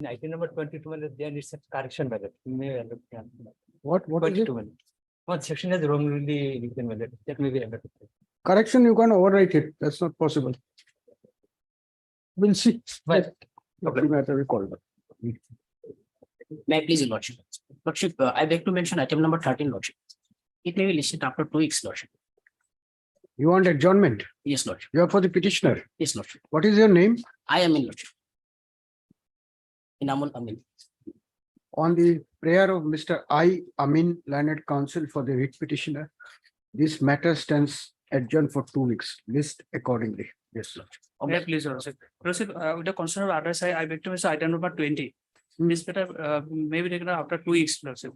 In item number 22, there is a correction ballot. What is it? 22. One section has wrongly written ballot. That may be amended. Correction, you can't overwrite it. That's not possible. We'll see. Right. What the matter we call it. May I please, Your Lordship? Lordship, I beg to mention item number 13, Lordship. It may be listed after 2 weeks, Lordship. You want adjournment? Yes, Lordship. You are for the petitioner. Yes, Lordship. What is your name? I am in, Lordship. Inamul Amin. On the prayer of Mr. I. Amin, learned counsel for the writ petitioner, this matter stands adjourned for 2 weeks. List accordingly. Yes, Lord. May I please, Your Lordship. Lordship, with the concern of others, I beg to mention item number 20. This matter may be taken after 2 weeks, Lordship.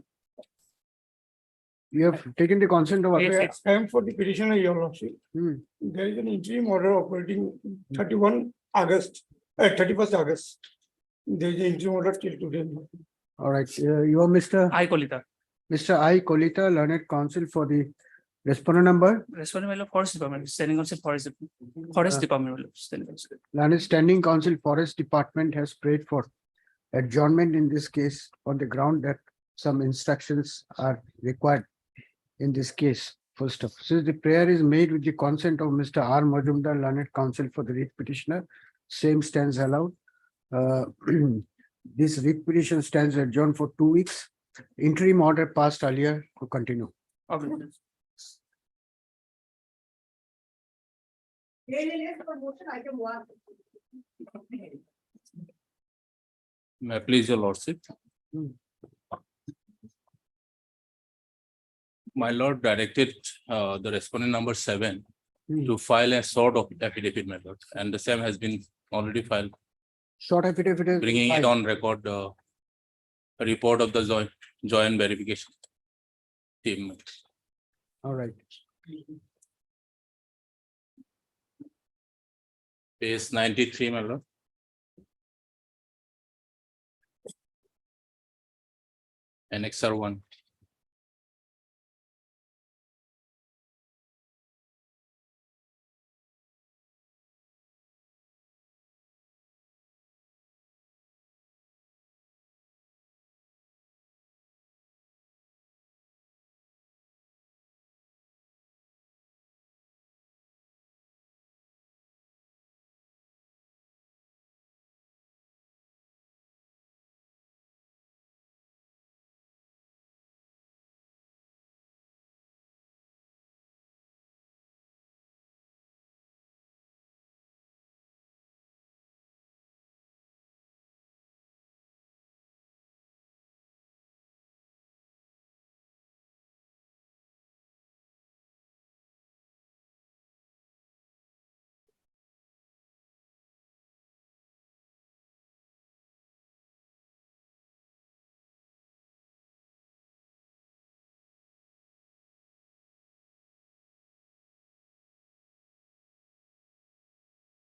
You have taken the consent of Yes, affair. yes. I am for the petitioner, Your Lordship. There is an interim order operating 31 August, 31st August. There is an interim order till today. All right. You are Mr. I Kolita. Mr. I. Kolita, learned counsel for the respondent number, Responding by Forest Department, standing council Forest Department. Standing council. learned standing counsel Forest Department has prayed for adjournment in this case on the ground that some instructions are required in this case. First of, since the prayer is made with the consent of Mr. R. Majumdar, learned counsel for the writ petitioner, same stands allowed. This writ petition stands adjourned for 2 weeks. Interim order passed earlier to continue. Okay. May I please, Your Lordship? My lord directed the respondent number 7 to file a sort of affidavit, my lord, and the same has been already filed, Short affidavit is bringing it filed. on record a report of the joint verification team. All right. Page 93, my lord. Annexure 1.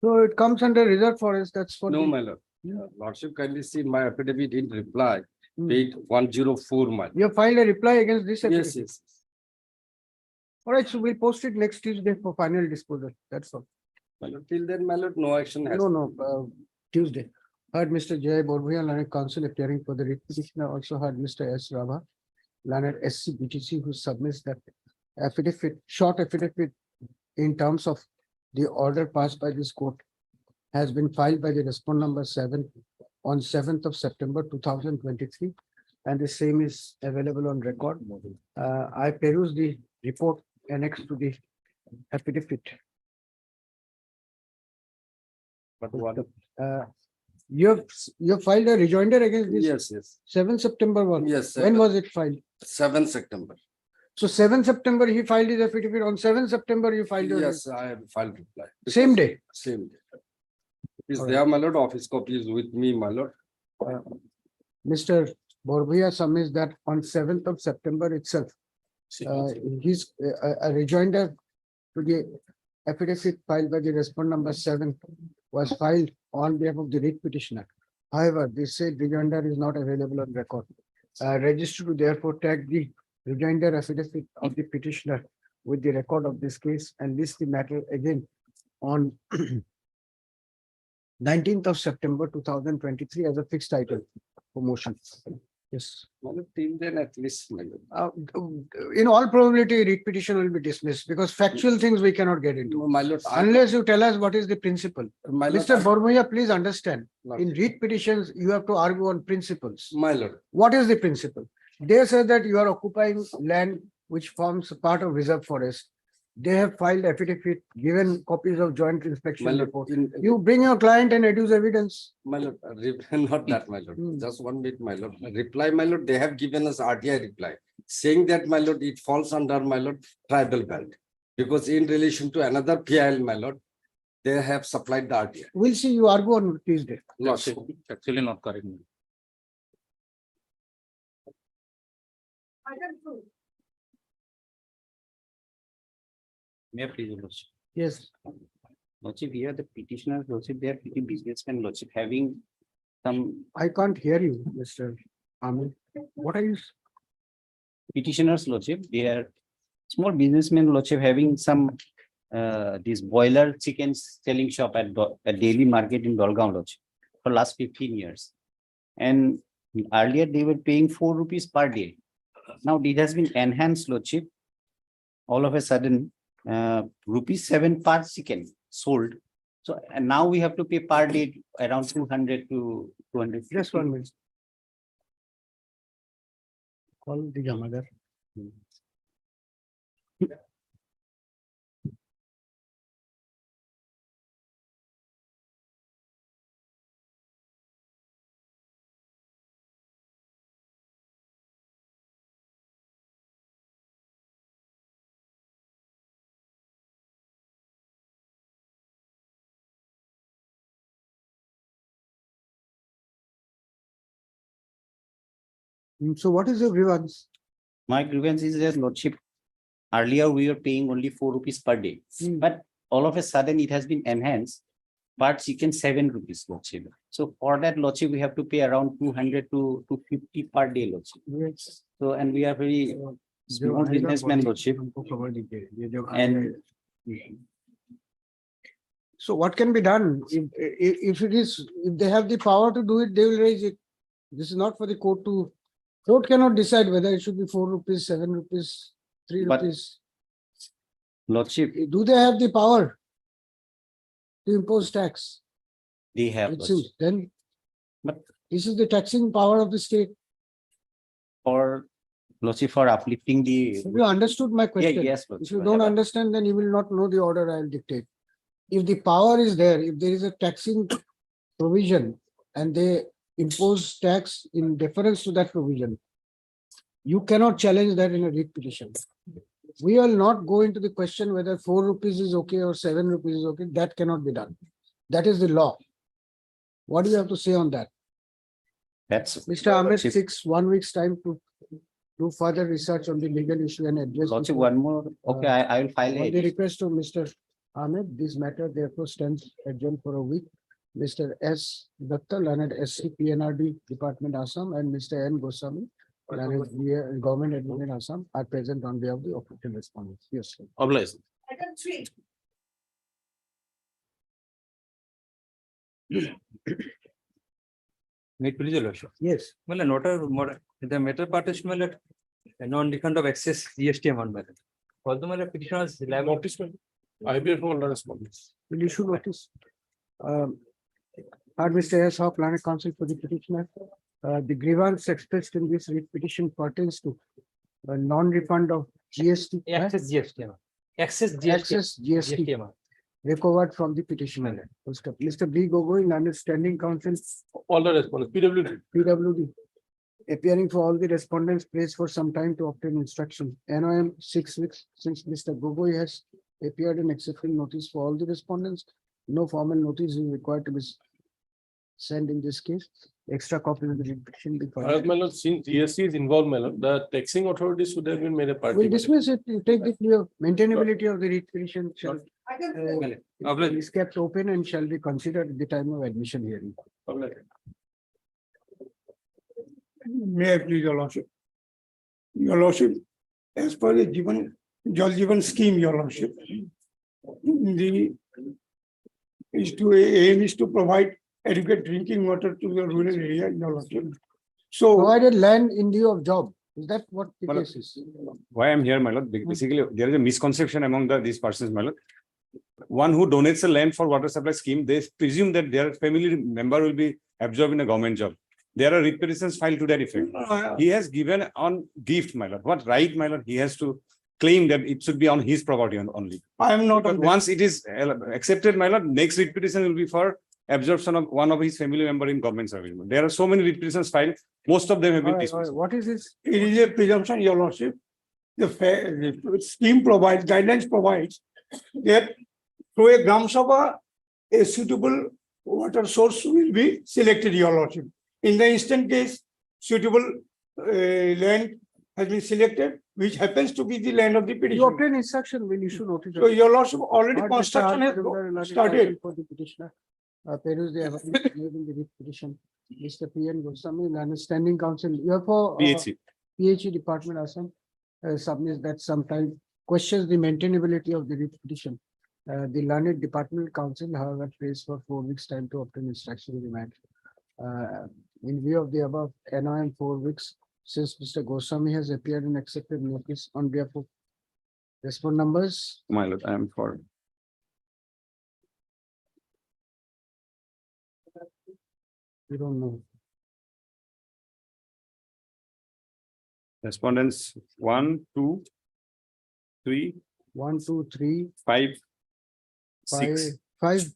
So it comes under reserve forest, that's for. No, the- my lord. Lordship kindly see my affidavit in reply, Hmm. date 104, my. You have filed a reply against this. Yes, affidavit. yes. All right, so we'll post it next Tuesday for final disposal. That's all. My lord, till then, my lord, no action has. No, Tuesday. Heard Mr. Jay Borbhia, learned counsel appearing for the writ petitioner. Also heard Mr. S. Rabha, learned SC who submits that affidavit, short affidavit in terms of the order passed by this court has been filed by the respondent number 7 on 7th of September 2023, and the same is available on record. I peruse the report annexed to the affidavit. But what? You have filed a rejoinder against this Yes, yes, 7 September one. yes. When was it filed? 7 September. So 7 September he filed his affidavit. On 7 September you filed your. Yes, I have filed reply. Same day. Same day. Is All there, my lord, office copy is with me, my lord. Mr. Borbhia submits that on 7th of September itself, his a rejoinder to the affidavit filed by the respondent number 7 was filed on behalf of the writ petitioner. However, this said rejoinder is not available on record. Register to therefore tag the rejoinder affidavit of the petitioner with the record of this case and list the matter again on 19th of September 2023 as a fixed item for motion. Yes. My lord, till then at least, my lord. In all probability, writ petition will be dismissed because factual things we cannot get into. My lord, Unless you tell us what is the principle. my lord, Mr. Bormoya, please understand, Lord. in writ petitions, you have to argue on principles. My lord, What is the principle? They say that you are occupying land which forms a part of reserve forest. They have filed affidavit, given copies of joint my inspection lord, report. in, You bring your client and adduce evidence. my lord, not that, my lord, Hmm. just 1 minute, my lord. Reply, my lord, they have given us RTI reply, saying that, my lord, it falls under, my lord, tribal belt. Because in relation to another PIL, my lord, they have supplied the RTI. We'll see you argue on Tuesday. Lordship. Actually not correct. May I please, your lordship? Yes. Lordship, here the petitioners, lordship, they are pretty businessmen, lordship, having some I can't hear you, Mr. Ahmed. What are you? petitioners, lordship, they are small businessmen, lordship, having some this boiler chickens selling shop at daily market in Dolgaon, lordship, for last 15 years. And earlier they were paying 4 rupees per day. Now it has been enhanced, lordship. All of a sudden, rupees 7 per chicken sold. So and now we have to pay per day around 200 to 200. Just 1 minute. Call the Jamadar. So what is your grievance? My grievance is that, lordship, earlier we were paying only 4 rupees per day, but all of a sudden it has been enhanced. Per chicken 7 rupees, lordship. So for that, lordship, we have to pay around 200 to 250 per day, lordship. Yes. So and we are very small businessmen, lordship. And So what can be done? If they have the power to do it, they will raise it. This is not for the court cannot decide whether it should be 4 rupees, 7 rupees, 3 But- rupees. lordship, Do they have the power to impose tax? they have, It lordship. seems, then. But- This is the taxing power of the state. For lordship, for uplifting the. Have you understood my Yeah, question? yes, If lordship. you don't understand, then you will not know the order I will dictate. If the power is there, if there is a taxing provision and they impose tax in deference to that provision, you cannot challenge that in a writ petition. We will not go into the question whether 4 rupees is okay or 7 rupees is okay. That cannot be done. That is the law. What do you have to say on that? That's. Mr. Ahmed Lordship- seeks 1 week's time to do further research on the legal issue and address. Lordship, before- one more, okay, I will file On the a. request of Mr. Ahmed, this matter therefore stands adjourned for a week. Mr. S. Datta, learned SC PNRD Department Assam, and Mr. N. Goswami, learned Government Admin Assam, are present on behalf of the official respondents. Yes, sir. Obliged. Make please, your lordship. Yes. Well, the matter part is a non-refund of excess GST amount. Although my petition was liable. I will hold a response. Will issue notice. Mr. S. Hawk, Learned Counsel for the petitioner. The grievance expressed in this writ petition pertains to a non-refund of GST. Excess GST amount. Excess GST. Excess GST amount. recovered from the petitioner. Mr. B. Gogoi, Learned Standing Counsel, All the response, PWD. PWD. Appearing for all the respondents, prays for some time to obtain instruction. NOM 6 weeks since Mr. Gogoi has appeared in accepting notice for all the respondents. No formal notice is required to be sent in this case. Extra copy of the writ petition be filed. Since GST is involved, my lord, the taxing authorities should have been made a party. We'll dismiss it. You take the clear maintainability of the writ petition shall is kept open and shall be considered at the time of admission hearing. May I please, your lordship? Your lordship, as per the Jal Jeevan scheme, your lordship, the aim is to provide adequate drinking water to the rural area, your lordship. So, Provided land in lieu of job. Is that what the Well, case is? Why I'm here, my lord, basically, there is a misconception among these persons, my lord. One who donates a land for water supply scheme, they presume that their family member will be absorbed in a government job. There are writ petitions filed to that effect. He has given on gift, my lord. What right, my lord, he has to claim that it should be on his property only. I am not. But once it is accepted, my lord, next writ petition will be for absorption of one of his family member in government service. There are so many writ petitions filed. Most of them have been dismissed. What is this? It is a presumption, your lordship. The scheme provides, guidelines provides that through a Gram Sabha, a suitable water source will be selected, your lordship. In the instant case, suitable land has been selected, which happens to be the land of the You petitioner. obtain instruction when you should notice. So your lordship, already Heard construction has Mr. started. For the petitioner. Peruse the evidence made in the writ petition. Mr. P. N. Goswami, and standing counsel, you have for PHC. PHE department Assam submits that sometimes questions the maintainability of the writ petition. The learned departmental counsel, however, prays for 4 weeks time to obtain instruction in the matter. In view of the above, NOM 4 weeks, since Mr. Goswami has appeared and accepted notice on behalf of respond numbers. My lord, I am for. We don't know. Respondents 1, 2, 3, 1, 2, 3, 5, 5, 6. 5.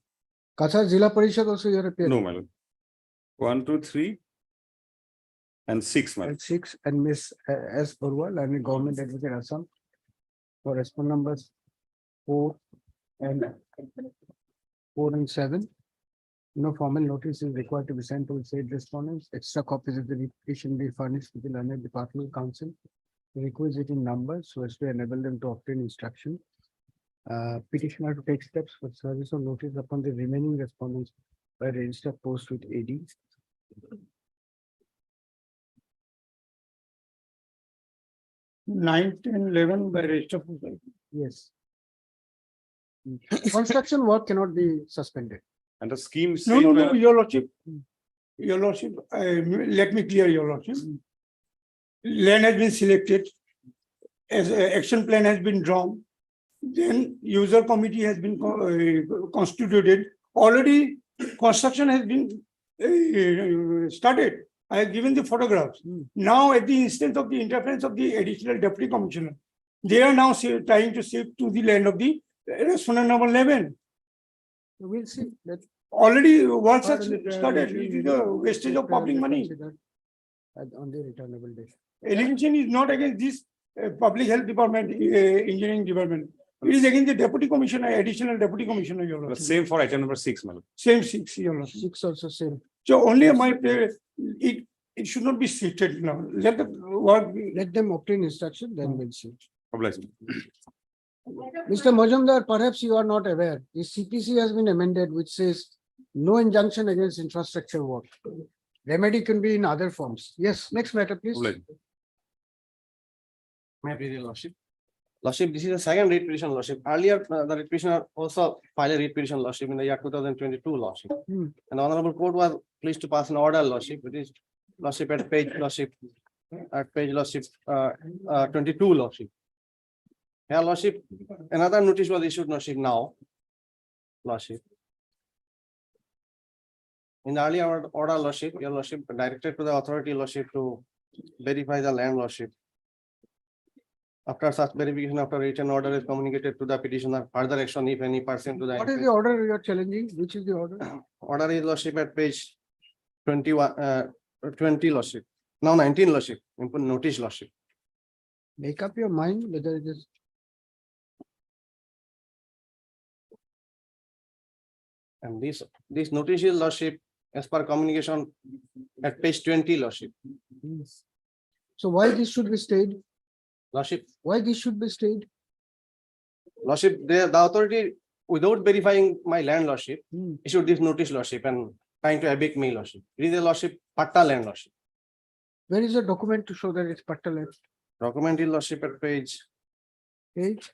Kasar Zilla Parishad also you appeared. No, my lord. 1, 2, 3. And 6, my lord. And 6 and Miss S. Burwal and the government advocate Assam. For respond numbers 4 and 7. No formal notice is required to be sent to the said respondents. Extra copies of the writ petition be furnished to the learned departmental counsel. Requisite in numbers so as to enable them to obtain instruction. Petitioner to take steps for service of notice upon the remaining respondents by registered post with AD. 9, 10, 11 by register. Yes. Construction work cannot be suspended. And the scheme. No, your lordship. Your lordship, let me clear your lordship. Land has been selected. As an action plan has been drawn. Then user committee has been constituted. Already construction has been started. I have given the photographs. Now at the instance of the interference of the additional deputy commissioner, they are now trying to shift to the land of the respondent number 11. We'll see that. Already works has started. It is a wastage of public money. On the returnable day. Eligibility is not against this public health department, engineering department. It is against the deputy commissioner, additional deputy commissioner, your The lordship. same for item number 6, my lord. Same 6, your lordship. 6 also same. So only my prayer, it should not be shifted now. Let the work be. Let them obtain instruction, then we'll see. Obliged. Mr. Majumdar, perhaps you are not aware, the CPC has been amended, which says no injunction against infrastructure work. Remedy can be in other forms. Yes, next matter, please. Obliged. May I please, your lordship? Lordship, this is the second writ petition, lordship. Earlier, the writ petitioner also filed a writ petition, lordship, in the year 2022, lordship. And the honorable court was pleased to pass an order, lordship, which is lordship at page, lordship, 22, lordship. Here, lordship, another notice was issued, lordship, now, lordship. In the earlier order, lordship, your lordship directed to the authority, lordship, to verify the land, lordship. After such verification, after written order is communicated to the petitioner, further action, if any, pursuant to the. What is the order you are challenging? Which is the order? Order is, lordship, at page 21, 20, lordship. Now 19, lordship, input notice, lordship. Make up your mind whether it is. And this notice is, lordship, as per communication at page 20, lordship. So why this should be stayed? Lordship, Why this should be stayed? lordship, the authority, without verifying my land, lordship, issued this notice, lordship, and trying to evict me, lordship. It is a, lordship, patta land, lordship. Where is the document to show that it's patta land? Document is, lordship, at page Page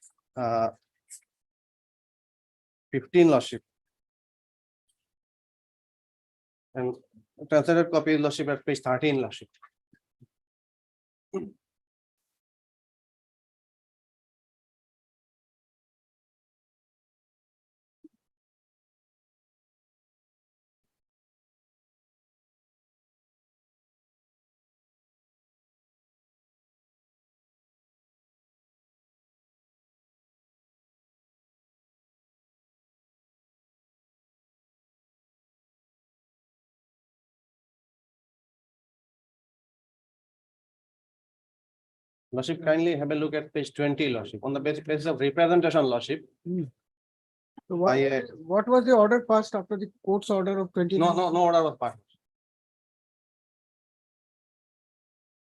15, lordship. And translated copy, Lordship, at page 13, Lordship. Lordship, kindly have a look at page 20, Lordship, on the basis of representation, Lordship. So what, I, what was the order passed after the court's order of 29? no order was passed.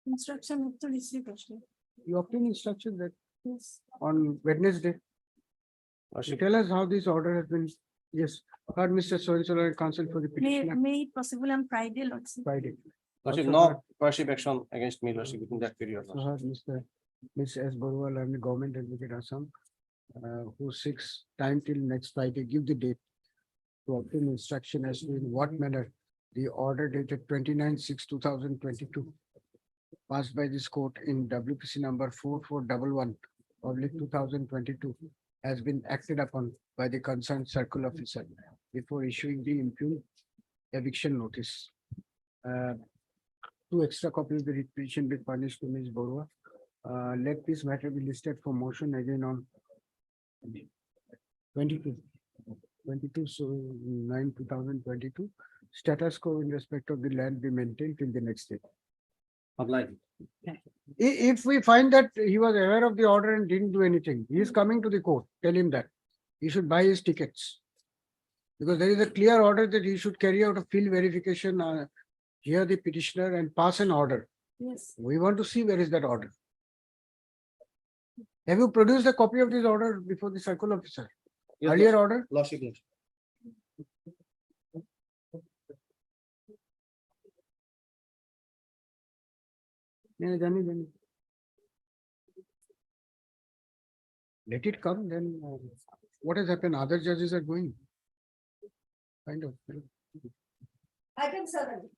Instruction of the receipt. You obtained instruction that Yes. on Wednesday. Lordship, Tell us how this order has been, yes, heard Mr. So counsel for the May, petitioner may it possible on Friday, Lordship. Friday. Lordship, Also heard- no coercive action against me, Lordship, within that period. So Lordship. heard Ms. S. Borwal and the government advocate Assam, who seeks time till next Friday, give the date to obtain instruction as to in what manner the order dated 29/6/2022 passed by this court in WPC number 4411/2022 has been acted upon by the concerned circle officer before issuing the impugned eviction notice. Two extra copies of the writ petition be furnished to Ms. Borua. Let this matter be listed for motion again on 22, so 9/2022. Status quo in respect of the land be maintained till the next day. Obliged. If we find that he was aware of the order and didn't do anything, he is coming to the court, tell him that he should buy his tickets. Because there is a clear order that he should carry out a field verification, hear the petitioner and pass an order. Yes. We want to see where is that order. Have you produced a copy of this order before the circle officer? Yes, Earlier order? Lordship, Lordship. Yeah, Jani. Let it come, then what has happened? Other judges are going. Kind of. Item 7.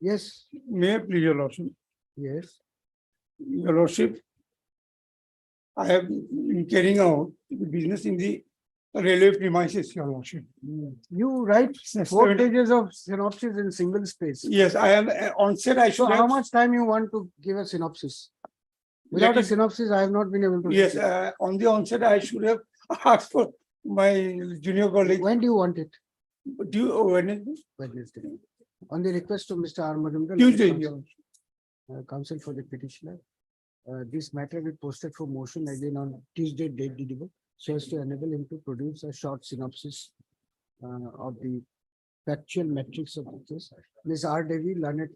Yes, May I please, your lordship? yes. Your lordship, I have been carrying out the business in the railway premises, your lordship. You write 4 pages of synopsis in single space. Yes, I am onset, I So should how have, much time you want to give a synopsis? Without a it- synopsis, I have not been able to. yes, on the onset, I should have asked for my junior colleague. When do you want it? Do you, Wednesday? Wednesday. On the request of Mr. R. Majumdar. Tuesday, Counsel- Counsel for the petitioner. This matter will be posted for motion again on Tuesday, date delivered, so as to enable him to produce a short synopsis of the factual metrics of the case. Ms. R. Devi, learned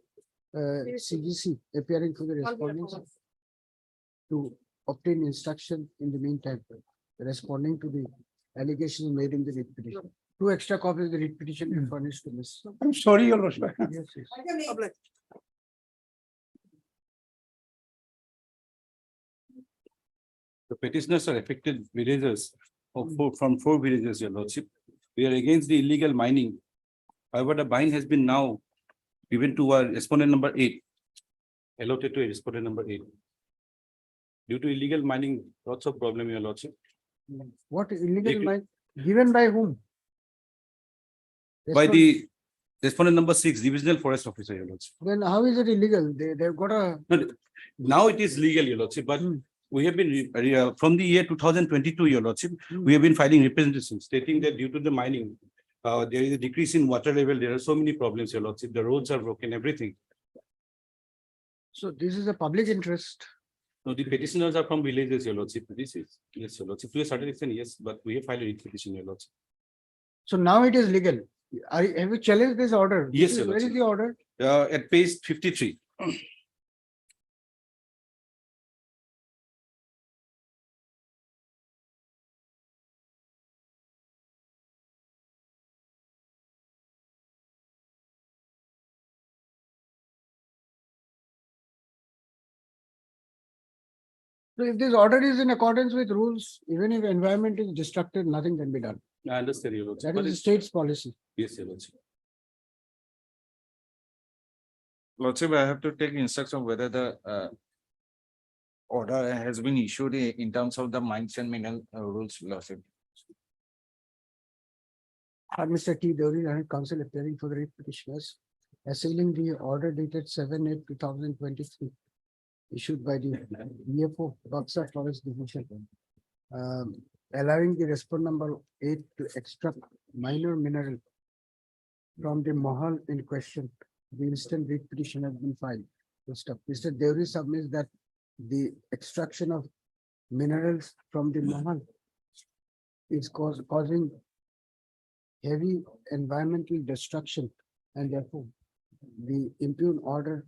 CGC, appearing for the respondents to obtain instruction in the meantime, responding to the allegations made in the writ petition. 2 extra copies of the writ petition will furnished to Ms. I'm sorry, your lordship. Yes, yes. The petitioners are affected villagers from 4 villages, your lordship. We are against the illegal mining. However, the bind has been now given to our respondent number 8. Allotted to a respondent number 8. Due to illegal mining, lots of problem, your lordship. What illegal If- mine, given by whom? By the respondent number 6, divisional forest officer, your lordship. Then how is it illegal? They've got a, Now it is legal, your lordship, but we have been, from the year 2022, your lordship, we have been filing representations stating that due to the mining, there is a decrease in water level. There are so many problems, your lordship. The roads are broken, everything. so this is a public interest. No, the petitioners are from villages, your lordship. This is, yes, your lordship. To a certain extent, yes, but we have filed a writ petition, your lordship. So now it is legal. Have you challenged this order? Yes, Where your is lordship. the order? At page 53. So if this order is in accordance with rules, even if environment is destructed, nothing can be done. I understand your lordship. That but is the it's- state's policy. Yes, your lordship. Lordship, I have to take instruction whether the order has been issued in terms of the mines and mineral rules, Lordship. Mr. T. Dori, and counsel appearing for the writ petitioners, assailing the order dated 7/8/2023, issued by the EFO Buxa Forest Division, allowing the respondent number 8 to extract minor mineral from the mahal in question. The instant writ petition has been filed. Mr. Deori submits that the extraction of minerals from the mahal is causing heavy environmental destruction, and therefore the impugned order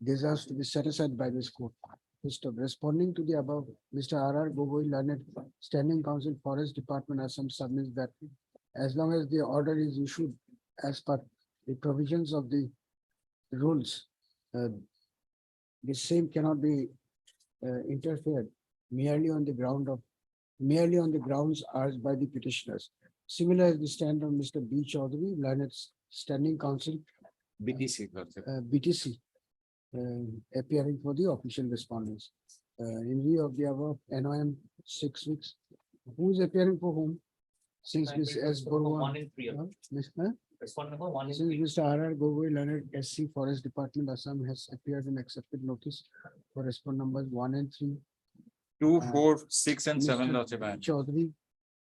deserves to be set aside by this court. Responding to the above, Mr. R.R. Gogoi, learned Standing Counsel, Forest Department, Assam, submits that as long as the order is issued as per the provisions of the rules, the same cannot be interfered merely on the grounds urged by the petitioners. Similar as the stand of Mr. B. Chaudhary, learned Standing Counsel, BTC, Lordship. BTC, appearing for the official respondents. In view of the above NOM 6 weeks, who is appearing for whom? Since Ms. S. Borwan. 1 and 3. Respondent number 1 and Since 3. Mr. R.R. Gogoi, learned SC Forest Department, Assam, has appeared and accepted notice for respondent numbers 1 and 3. 2, 4, 6 and 7, Mr. Lordship. Chaudhary,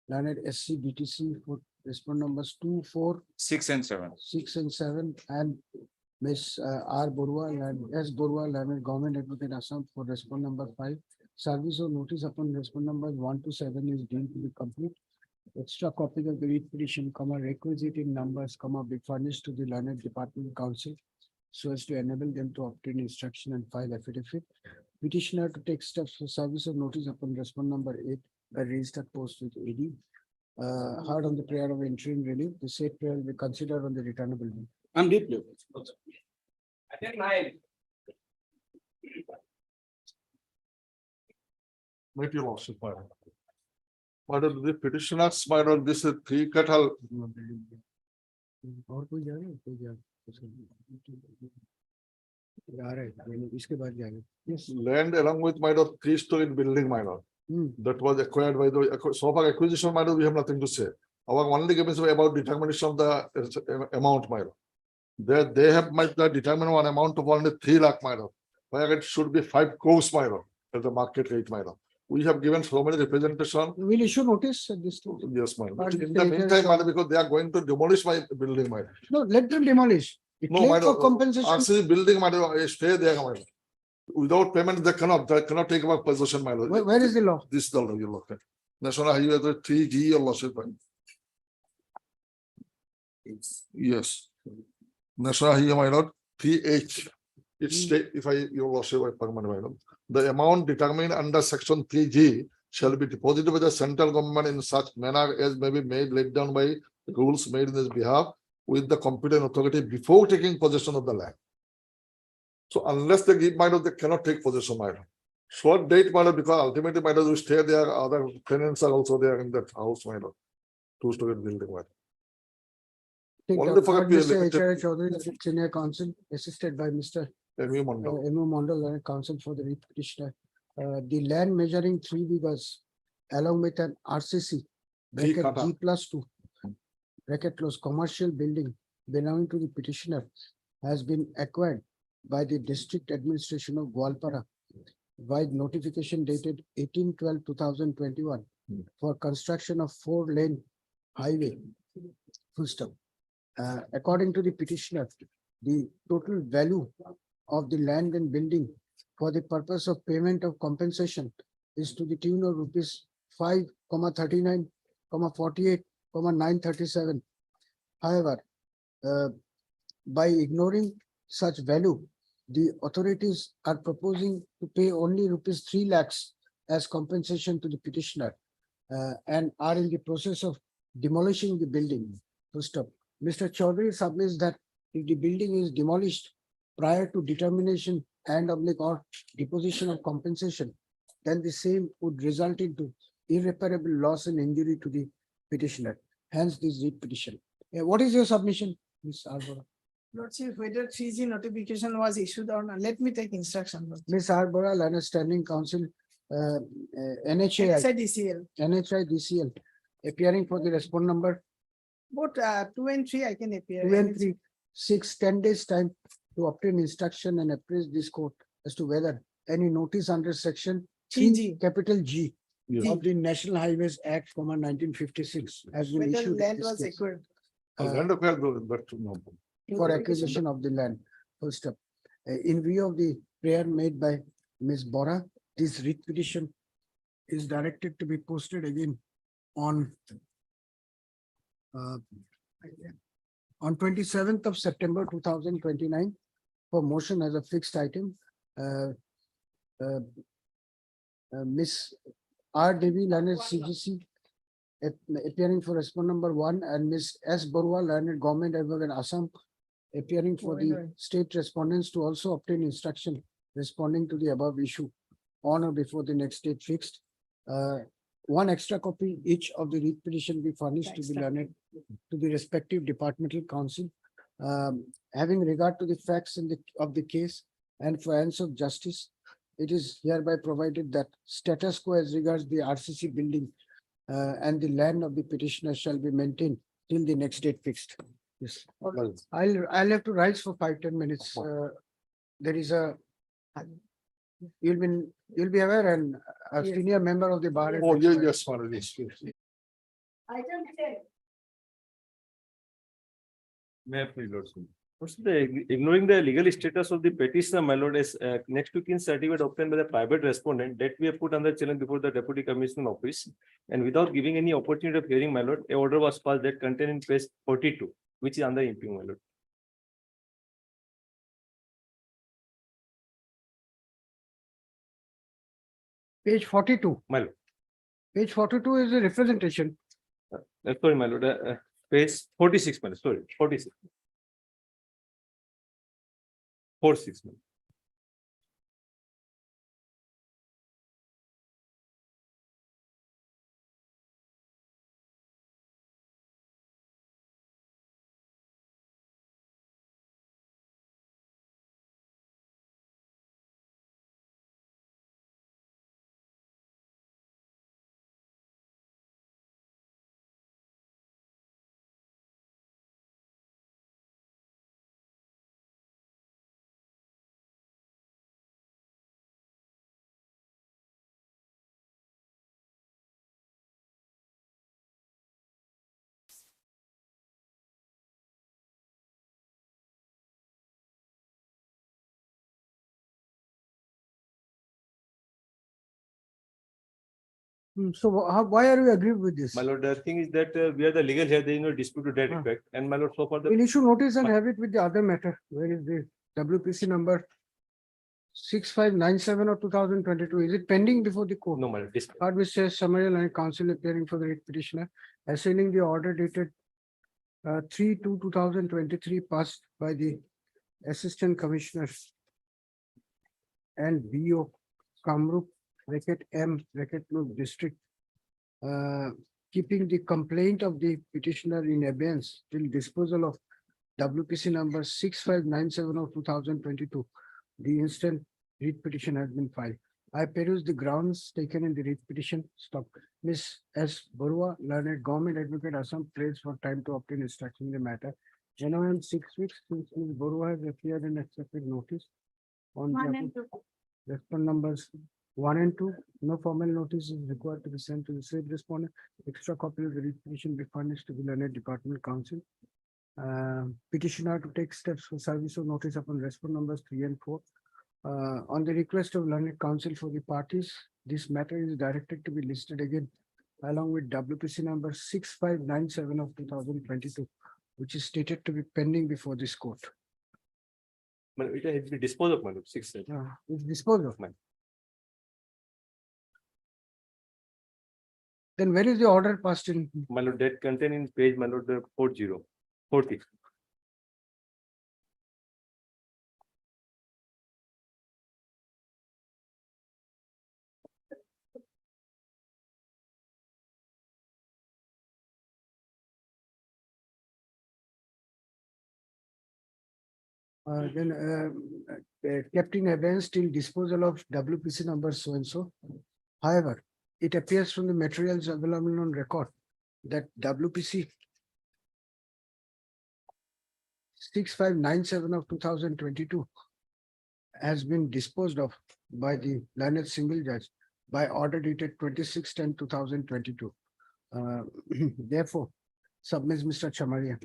learned SC BTC for respondent numbers 2, 4, 6 and 7. 6 and 7, and Ms. R. Borua and S. Borua, learned Government Advocate, Assam, for respondent number 5. Service of notice upon respondent numbers 1 to 7 is deemed to be complete. Extra copies of the writ petition, requisite in numbers, be furnished to the learned department counsel so as to enable them to obtain instruction and file affidavit. Petitioner to take steps for service of notice upon respondent number 8 by registered post with AD. Heard on the prayer of interim relief, the said prayer will be considered on the returnable date. I'm deeply. Might you lordship, my lord. My lord, the petitioners, my lord, this is 3 cattle. और कोई जाएगा कोई जाएगा आ रहा है इसके बाद जाएगा yes Land along with my lord, 3-story building, my lord. That was acquired by the, so far acquisition, my lord, we have nothing to say. Our only comments were about determination of the amount, my lord. They have might determine one amount of only 3 lakh, my lord. Where it should be 5 crores, my lord, at the market rate, my lord. We have given so many representation. we'll issue notice at this time. Yes, my lord. But In if the they meantime, just- my lord, because they are going to demolish my building, my lord. No, let them demolish. The No, claim my for lord. compensation. RCC building, my lord, stay there, my lord. Without payment, they cannot take back possession, my lord. Where is the law? This is the law, your lord. National Highway 3G, your lordship. Yes. National Highway, my lord, 3H. It's state, if I, your lordship, I permanent, my lord. The amount determined under section 3G shall be deposited with the central government in such manner as may be made laid down by rules made in this behalf with the competent authority before taking possession of the land. So unless they give, my lord, they cannot take possession, my lord. Short date, my lord, because ultimately, my lord, we stay there, other tenants are also there in that house, my lord. 2-story building, my lord. Take Only up. for a Heard period Mr. limited- H.R. Chaudhary, senior counsel, assisted by Mr. MU Mandal. M.O. Mondal, counsel for the writ petitioner. The land measuring 3 acres along with an RCC bracket kata. G+2 bracket close commercial building belonging to the petitioner has been acquired by the district administration of Gwalpara by notification dated 18/12/2021 for construction of 4-lane highway. Full stop. According to the petitioner, the total value of the land and building for the purpose of payment of compensation is to the tune of rupees 5,39,48,937. However, by ignoring such value, the authorities are proposing to pay only rupees 3 lakhs as compensation to the petitioner and are in the process of demolishing the building. Full stop. Mr. Chaudhary submits that if the building is demolished prior to determination and or deposition of compensation, then the same would result into irreparable loss and injury to the petitioner. Hence this writ petition. What is your submission, Ms. Arbora? Lordship, whether 3G notification was issued or not, let me take instruction. Ms. Arbora, Learned Standing Council, NHA, XIDCL, NHI DCL, appearing for the respondent number both 2 and 3 I can appear. 2 and 3, 10 days time to obtain instruction and appraise this court as to whether any notice under section 3G. capital G Yes. of the National Highways Act, 1956 has been Whether issued in land this was case, acquired. But no. for acquisition of the land. First up, in view of the prayer made by Ms. Bora, this writ petition is directed to be posted again on 27th of September 2029 for motion as a fixed item. Ms. R. Devi, Learned CGC, appearing for respondent number 1, and Ms. S. Barua, Learned Government Advocate Assam, appearing for the state respondents to also obtain instruction responding to the above issue on or before the next date fixed. One extra copy each of the writ petition be furnished to the learned to the respective departmental council. Having regard to the facts of the case and for ends of justice, it is hereby provided that status quo as regards the RCC building and the land of the petitioner shall be maintained till the next date fixed. Yes. I'll have to rise for 5-10 minutes. There is a, you'll be aware, and a Yes. senior member of the bar. Oh, yes, Madam, yes. Item 10. May I please, Lordship? Ignoring the legal status of the petitioner, my lord, is next to kin certificate obtained by the private respondent that we have put under challenge before the deputy commissioner office, and without giving any opportunity of hearing, my lord, a order was passed that contained in page 42, which is under impugn, my lord. Page 42. My lord. Page 42 is a representation. Sorry, my lord, page 46, my lord, sorry, 46. 46. my lord. So why are you agreed with this? My lord, the thing is that we are the legal here, there is no dispute to that Ah. effect, and my lord, so far the. We'll issue notice and have it with the other matter. Where is the WPC number 6597 of 2022? Is it pending before the court? No, my lord, dispute. Hard which says summary and counsel appearing for the writ petitioner, assailing the order dated 3/2/2023 passed by the Assistant Commissioner and BO Kamrup M District, keeping the complaint of the petitioner in abeyance till disposal of WPC number 6597 of 2022. The instant writ petition has been filed. I peruse the grounds taken in the writ petition. Stop. Ms. S. Barua, Learned Government Advocate Assam, prays for time to obtain instruction in the matter. NOM 6 weeks since Ms. Barua has appeared and accepted notice on 1 the and 2. respond numbers 1 and 2. No formal notice is required to be sent to the said respondent. Extra copy of the writ petition be furnished to the Learned Department Council. Petitioner to take steps for service of notice upon respond numbers 3 and 4. On the request of Learned Council for the parties, this matter is directed to be listed again along with WPC number 6597 of 2022, which is stated to be pending before this court. But it has been disposed of, my lord, 6. It's disposed of. Then where is the order passed in? My lord, that contained in page, my lord, the 40. Kept in abeyance till disposal of WPC number so and so. However, it appears from the materials available on record that WPC 6597 of 2022 has been disposed of by the learned single judge by order dated 26/10/2022. Therefore, submits Mr. Chamaria.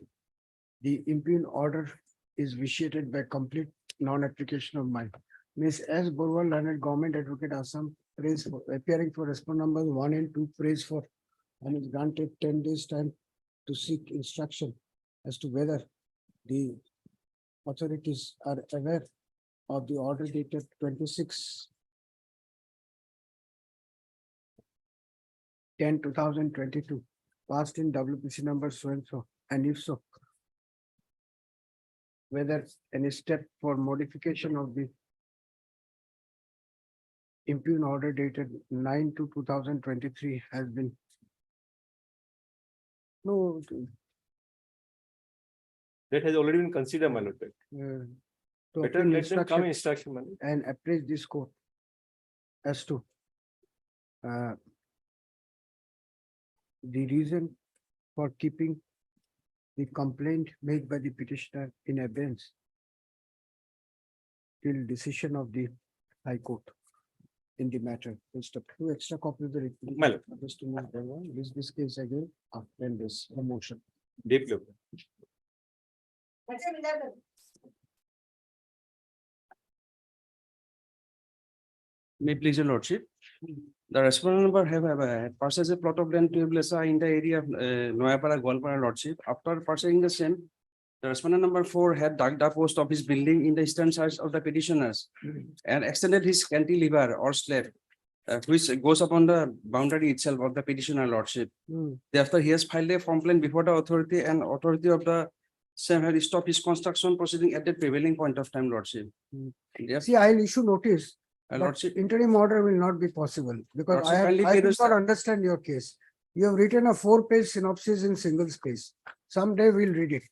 The impugn order is vitiated by complete non-application of mine. Ms. S. Borwal, learned government advocate Assam, praise for appearing for respond numbers 1 and 2, praise for and is granted 10 days time to seek instruction as to whether the authorities are aware of the order dated 26/10/2022 passed in WPC number so and so, and if so, whether any step for modification of the impugn order dated 9/2/2023 has been. No. That has already been considered, my lord. To Better obtain let them come instruction instruction, my lord. and appraise this court as to the reason for keeping the complaint made by the petitioner in abeyance till decision of the High Court in the matter. Instead, 2 extra copies of the report. My lord. Just to note down, this case again after this motion. Deeply. May please your lordship. The respondent number have purchased a plot of land to Blesa in the area of Noyapara, Goalpara lordship. After purchasing the same, the respondent number 4 had dug the post office building in the eastern side of the petitioners and extended his cantilever or slab, which goes upon the boundary itself of the petitioner lordship. Thereafter, he has filed a complaint before the authority, and authority of the same had stopped his construction proceeding at the prevailing point of time, lordship. Yes, See, I'll issue notice. But lordship. interim order will not be possible because Lordship, kindly I pay do this- not understand your case. You have written a 4-page synopsis in single space. Someday we'll read it.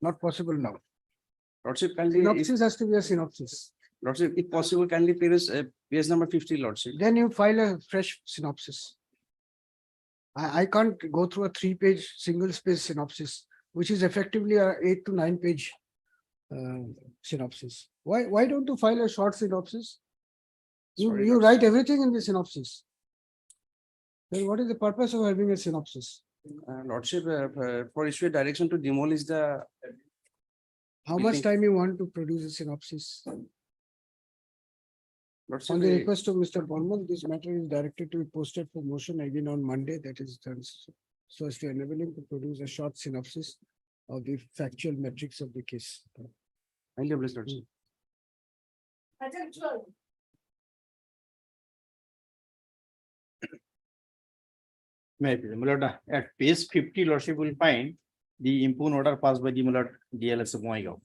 Not possible now. Lordship, kindly, if, Synopsis has to be a synopsis. lordship, if possible, kindly pay this page number 50, lordship. Then you file a fresh synopsis. I can't go through a 3-page single space synopsis, which is effectively a 8 to 9-page synopsis. Why don't you file a short synopsis? Sorry, You lordship. write everything in the synopsis. Then what is the purpose of having a synopsis? Lordship, for issue a direction to demolish the. How We much think- time you want to produce a synopsis? Lordship, On the we- request of Mr. Borman, this matter is directed to be posted for motion again on Monday, that is so as to enable him to produce a short synopsis of the factual metrics of the case. Kindly oblige, lordship. Maybe, my lord, at page 50, lordship will find the impugn order passed by the my lord DLS of Moigaon.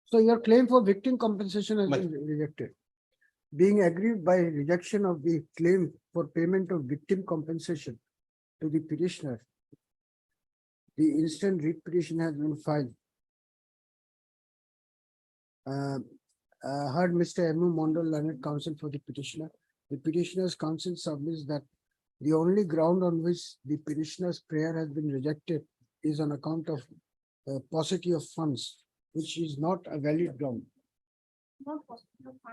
So your claim for victim compensation has But- been rejected. Being aggrieved by rejection of the claim for payment of victim compensation to the petitioner, the instant writ petition has been filed. Heard Mr. M. Mondal, learned counsel for the petitioner. The petitioner's counsel submits that the only ground on which the petitioner's prayer has been rejected is on account of paucity of funds, which is not a valid ground.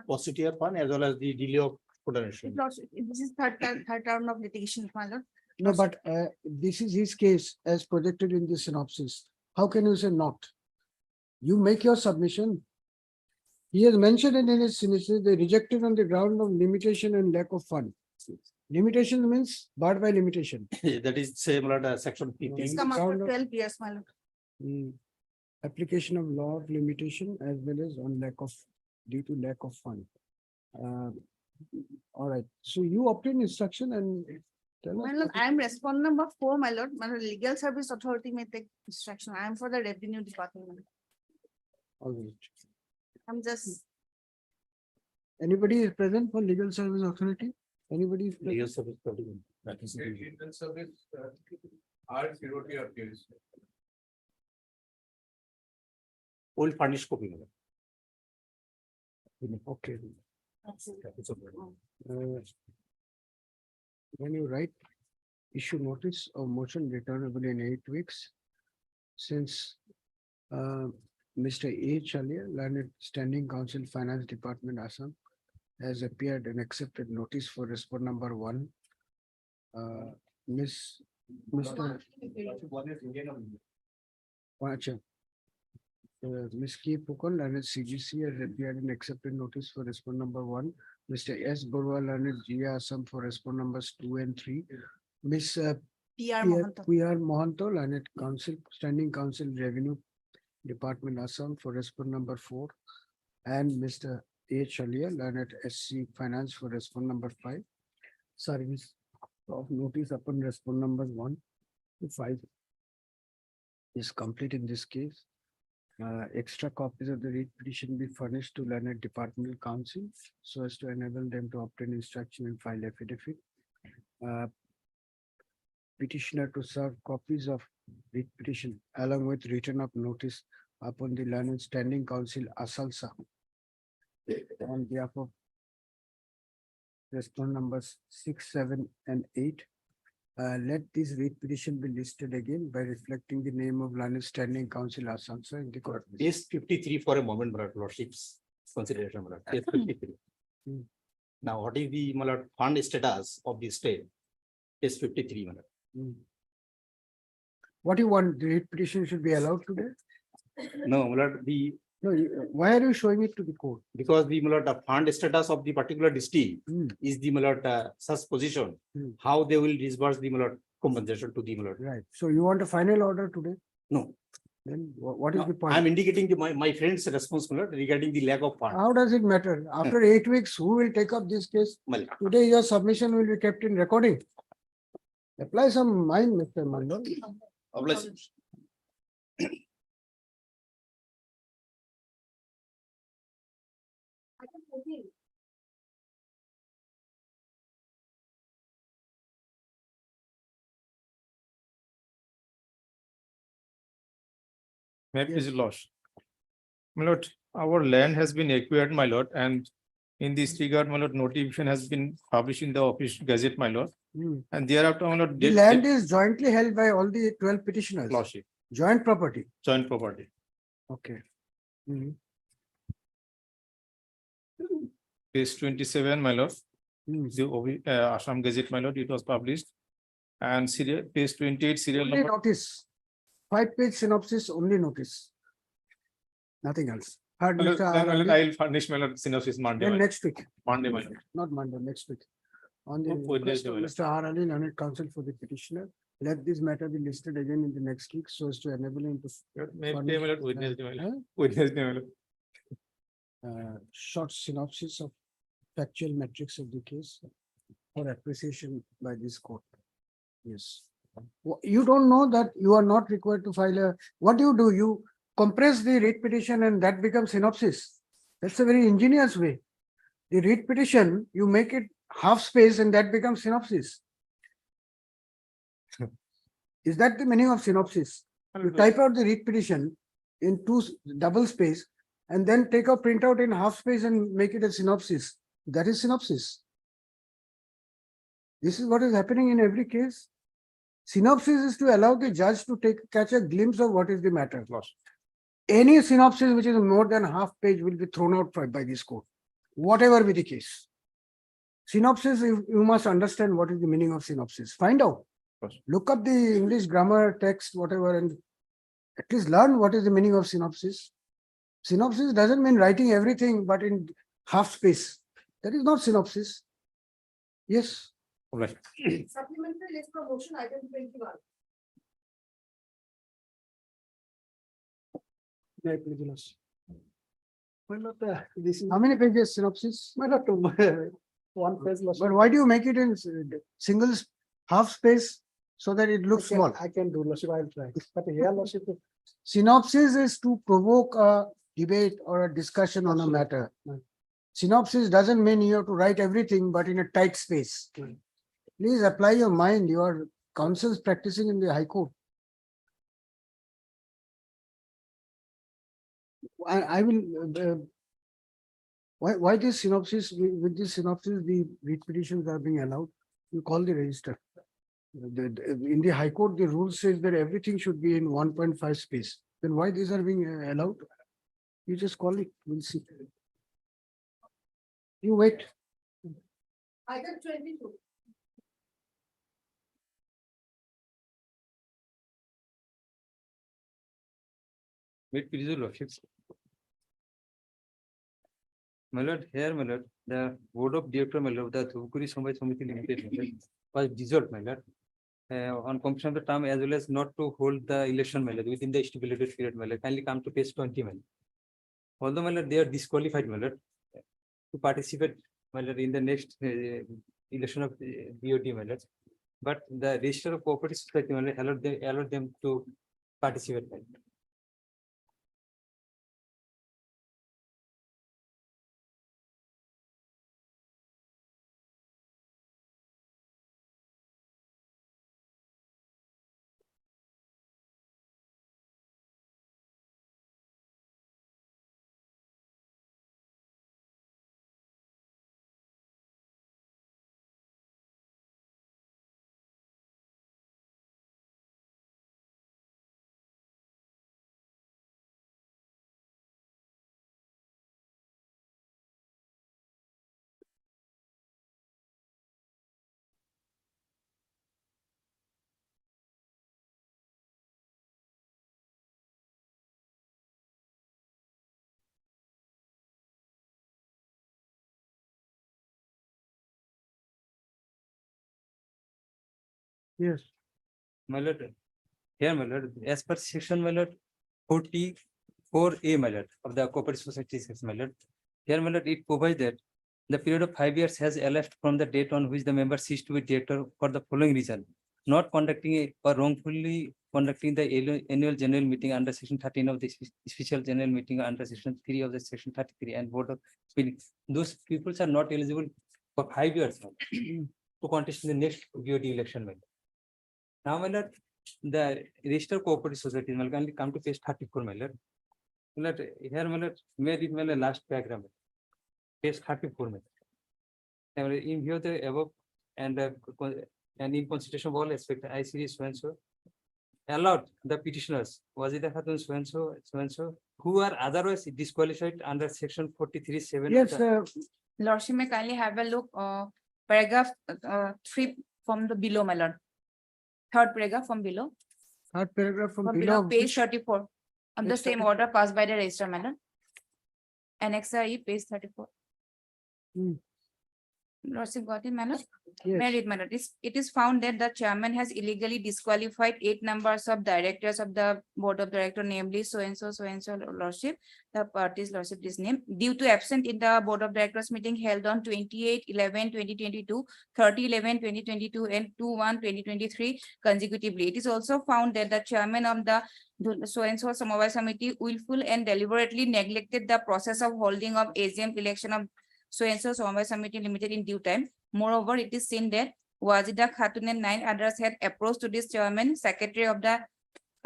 Paucity of fund as well as the delay of production. Lordship, this is third round of litigation, my lord. No, but this is his case as projected in the synopsis. How can you say not? You make your submission. He has mentioned it in his synopsis, they rejected on the ground of limitation and lack of fund. Limitation means barred by limitation. That is same like section It's 15. come after Round of- 12 years, my lord. Application of law of limitation as well as on lack of, due to lack of fund. All right, so you obtain instruction and tell us. My lord, what is- I am respondent number 4, my lord. My lord, legal service authority may take instruction. I am for the revenue department. All right. I'm just Anybody is present for legal service authority? Anybody is present? Legal service. That is. Legal service. R0T appears. Will furnish copy. Okay. When you write, issue notice of motion returnable in 8 weeks. Since Mr. A. Chalia, learned standing counsel, Finance Department, Assam, has appeared and accepted notice for respond number 1. Mr. Acha. Ms. K. Pukon, learned CGC, has appeared and accepted notice for respond number 1. Mr. S. Borwa, learned GA Assam, for respond numbers 2 and 3. Ms. PR Mohanto. PR Mohanto, learned counsel, standing counsel, Revenue Department, Assam, for respond number 4. And Mr. A. Chalia, learned SC Finance, for respond number 5. Service of notice upon respond numbers 1 to 5 is complete in this case. Extra copies of the writ petition be furnished to learned departmental counsel so as to enable them to obtain instruction and file affidavit. Petitioner to serve copies of writ petition along with written up notice upon the learned standing counsel Asalsa on behalf of respond numbers 6, 7, and 8. Let this writ petition be listed again by reflecting the name of learned standing counsel Asalsa in the court. Case 53 for a moment, my lordship's consideration. My lord. Case 53. Now, what is the my lord, fund status of the state? Case 53. My lord. What do you want? The writ petition should be allowed today? No, my lord, the No, why are you showing it to the court? because the my lord, the fund status of the particular district Hmm. is the my lord, such position. How they will disburse the my lord, compensation to the my lord. Right. So you want a final order today? No, Then what is no, the point? I'm indicating the, my friend's response, my lord, regarding the lack of fund. How does it matter? After 8 weeks, who will take up this case? My lord. Today, your submission will be kept in recording. Apply some mind, Mr. Mandal. Obligation. May I please lodge. My lord, our land has been acquired, my lord, and in this regard, my lord, notification has been published in the official gazette, my lord. And thereafter, my lord, The land is jointly held by all the 12 petitioners. lordship, Joint property. joint property. Okay. Page 27, my lord, Hmm. the Assam Gazette, my lord, it was published. And serial, page 28, serial Only number. notice. 5-page synopsis, only notice. Nothing else. Heard My lord, Mr. then, R. my lord, Ali. I'll furnish my lord synopsis Monday. Then my lord. next week, Monday, my lord. not Monday, next week. On the Oh, request Wednesday, of my lord. Mr. R. Ali, learned counsel for the petitioner, let this matter be listed again in the next week so as to enable him to Maybe, furnish, my lord, Wednesday, my lord. huh? Wednesday, my lord. Short synopsis of factual metrics of the case for appreciation by this court. Yes. You don't know that you are not required to file a, what do? You compress the writ petition and that becomes synopsis. That's a very ingenious way. The writ petition, you make it half space and that becomes synopsis. Is that the meaning of synopsis? You type out the writ petition in double space and then take a printout in half space and make it a synopsis. That is synopsis. This is what is happening in every case. Synopsis is to allow the judge to catch a glimpse of what is the matter. Any synopsis which is more than half page will be thrown out by this court, whatever be the case. Synopsis, you must understand what is the meaning of synopsis. Find out. Look up the English grammar text, whatever, and at least learn what is the meaning of synopsis. Synopsis doesn't mean writing everything, but in half space. That is not synopsis. Yes. Supplementary list for motion item 21. How many pages synopsis? One page. But why do you make it in single half space so that it looks small? I can do, Lordship, I'll try. But here, Lordship, Synopsis is to provoke a debate or a discussion on a matter. Synopsis doesn't mean you have to write everything, but in a tight space. Please apply your mind. Your counsels practicing in the High Court. I will, why this synopsis, with this synopsis, the writ petitions are being allowed? You call the register. In the High Court, the rule says that everything should be in 1.5 space. Then why these are being allowed? You just call it, we'll see. You wait. Item 22. Wait, please, your lordships. My lord, here, my lord, the board of director, my lord, the Thuvukuri Samvay Samiti Limited, my lord, was dissolved, my lord. On completion of the term as well as not to hold the election, my lord, within the stipulated period, my lord. Kindly come to page 20, my lord. Although, my lord, they are disqualified, my lord, to participate, my lord, in the next election of BOD, my lord. But the register of cooperative society, my lord, allowed them to participate, my lord. Yes. My lord, here, my lord, as per section, my lord, 44A, my lord, of the cooperative society, my lord. Here, my lord, it provides that the period of 5 years has elapsed from the date on which the member ceased to be director for the following reason: not conducting or wrongfully conducting the annual general meeting under section 13 of the special general meeting under section 3 of the section 33 and board of those people are not eligible for 5 years to contest in the next BOD election, my lord. Now, my lord, the registered cooperative society, my lord, kindly come to page 34, my lord. My lord, here, my lord, may read my lord last paragraph, page 34, my lord. Now, in view of the above and in consideration of all aspects, I see so and so allowed the petitioners, Wazida Khatun so and so, who are otherwise disqualified under section 43(7). Yes, Lordship may kindly have a look, paragraph 3 from the below, my lord. Third paragraph from below. third paragraph from From below. below, page 34 of the Page same 34. order passed by the register, my lord. Annexa E, page 34. Lordship got it, my lord. Yes. May I read, my lord? It is found that the chairman has illegally disqualified 8 numbers of directors of the board of director, namely so and so, lordship. The parties lordship is named due to absent in the board of directors meeting held on 28/11/2022, 30/11/2022, and 2/1/2023 consecutively. It is also found that the chairman of the so and so Samavai Samiti willful and deliberately neglected the process of holding of AGM election of so and so Samavai Samiti Limited in due time. Moreover, it is seen that Wazida Khatun and 9 others had approached to this chairman, secretary of the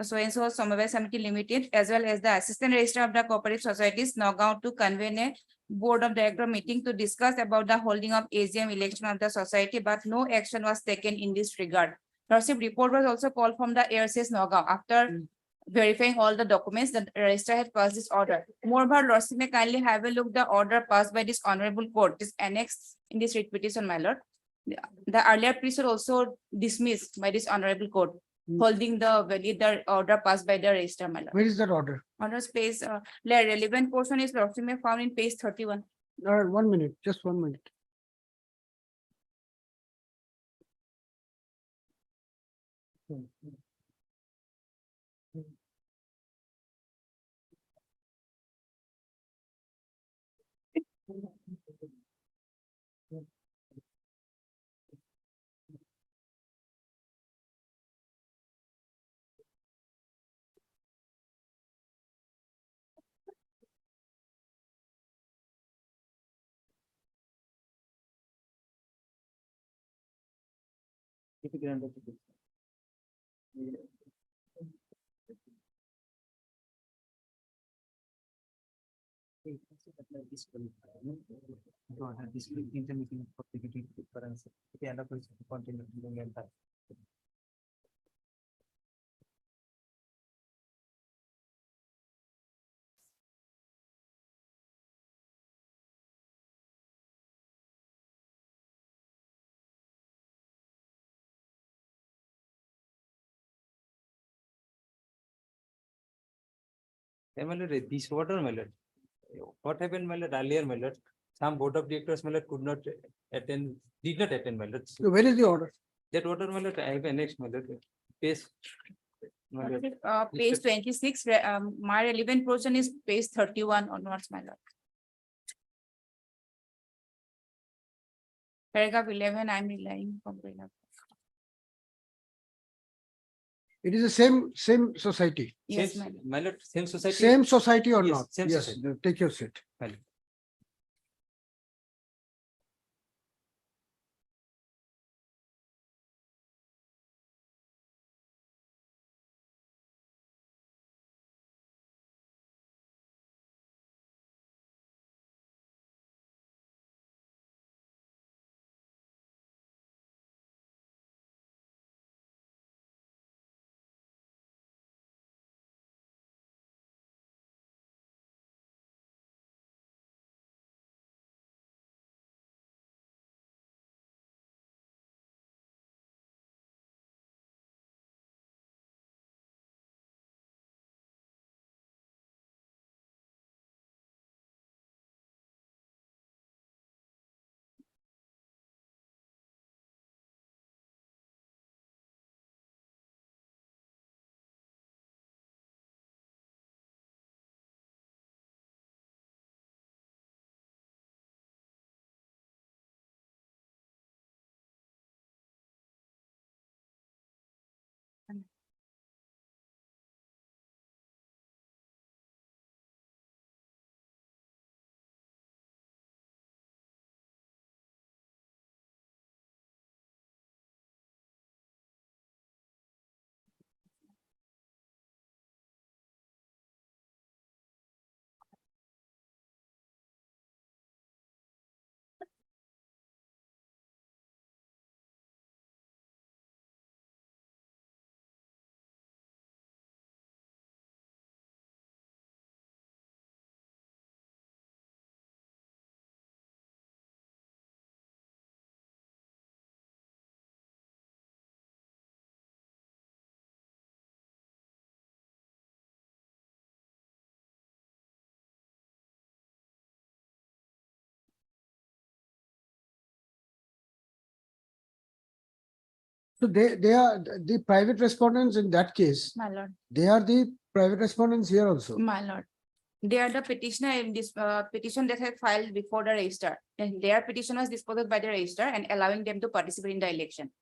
so and so Samavai Samiti Limited, as well as the assistant registrar of the cooperative societies, Nagaon, to convene a board of director meeting to discuss about the holding of AGM election of the society, but no action was taken in this regard. Lordship, report was also called from the ARCS Nagaon after verifying all the documents that the registrar had passed this order. Moreover, Lordship may kindly have a look the order passed by this honorable court, this annexed in this writ petition, my lord. The earlier priest also dismissed by this honorable court, holding the valid the order passed by the registrar, my lord. Where is that order? Order space, relevant portion is Lordship may found in page 31. 1 minute, just 1 minute. This water, my lord. What happened, my lord, earlier, my lord? Some board of directors, my lord, could not attend, did not attend, my lord. So where is the order? That water, my lord, I have annexed, my lord. Page. My lord. Page 26, my relevant portion is page 31 onwards, my lord. Paragraph 11, I'm relying from paragraph. It is the same society, Yes, Same- my lord. My lord, same society. same society or Yes, not? same Yes, society. take your seat. My lord. So they are the private respondents in that case. My lord, They are the private respondents here also. my lord. They are the petitioner in this petition that have filed before the registrar. And their petition was disposed by the registrar and allowing them to participate in the election.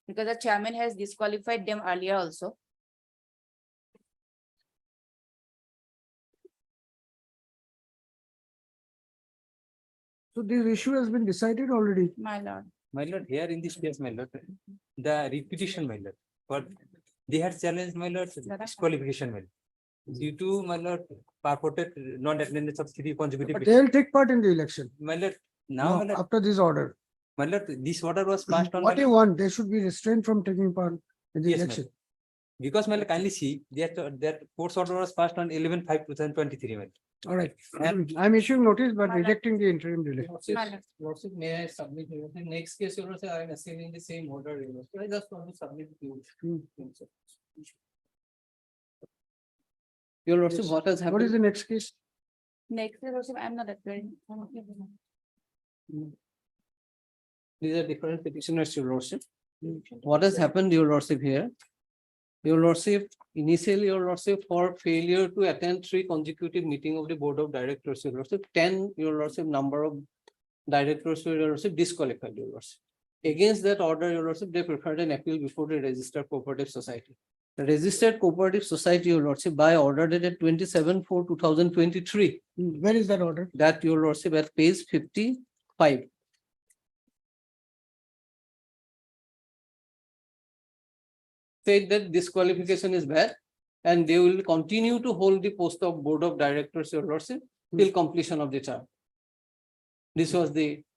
Because the chairman has disqualified them earlier also. So this issue has been decided already. My lord, My lord, here in this case, my lord, the repetition, my lord, but they had challenged, my lord, disqualification, my lord. Due to, my lord, purported non-attendance of 3 consecutive. But they will take part in the election. My lord, now, No, my lord, after this order. my lord, this order was passed on. What my you lord. want, they should be restrained from taking part in the Yes, my election. lord. Because, my lord, kindly see, that court's order was passed on 11/5/2023, my lord. All right, I'm issuing notice but My lord. rejecting the interim delay. my lord. Lordship, may I submit, the next case, you know, say I am assuming the same order, you know, so I just want to submit to you. Your lordship, what has What is happened? the next case? Next, also, I'm not appearing. These are different petitioners, your lordship. What has happened, your lordship, here? Your lordship, initially, your lordship, for failure to attend 3 consecutive meeting of the board of directors, your lordship, 10, your lordship, number of directors, your lordship, disqualified, your lordship. Against that order, your lordship, they preferred an appeal before the registered cooperative society. The registered cooperative society, your lordship, by order dated 27/4/2023, Where is that order? that your lordship at page 55. said that disqualification is bad and they will continue to hold the post of board of directors, your lordship, till completion of the term. This was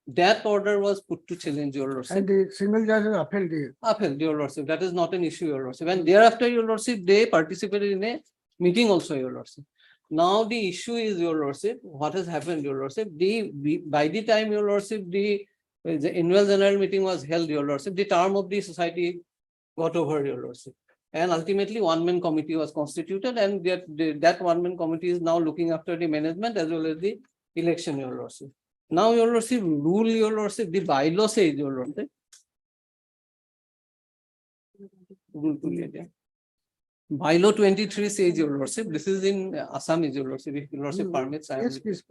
that order was put to challenge, your lordship. And the single judge has upheld the. Upheld, your lordship. That is not an issue, your lordship. And thereafter, your lordship, they participated in a meeting also, your lordship. Now the issue is, your lordship, what has happened, your lordship, by the time, your lordship, the annual general meeting was held, your lordship, the term of the society got over, your lordship. And ultimately, one-man committee was constituted, and that one-man committee is now looking after the management as well as the election, your lordship. Now, your lordship, rule, your lordship, the bylaw says, your lordship. Bylaw 23 says, your lordship, this is in Assam, is your lordship, if your lordship permits. I am- Yes, please.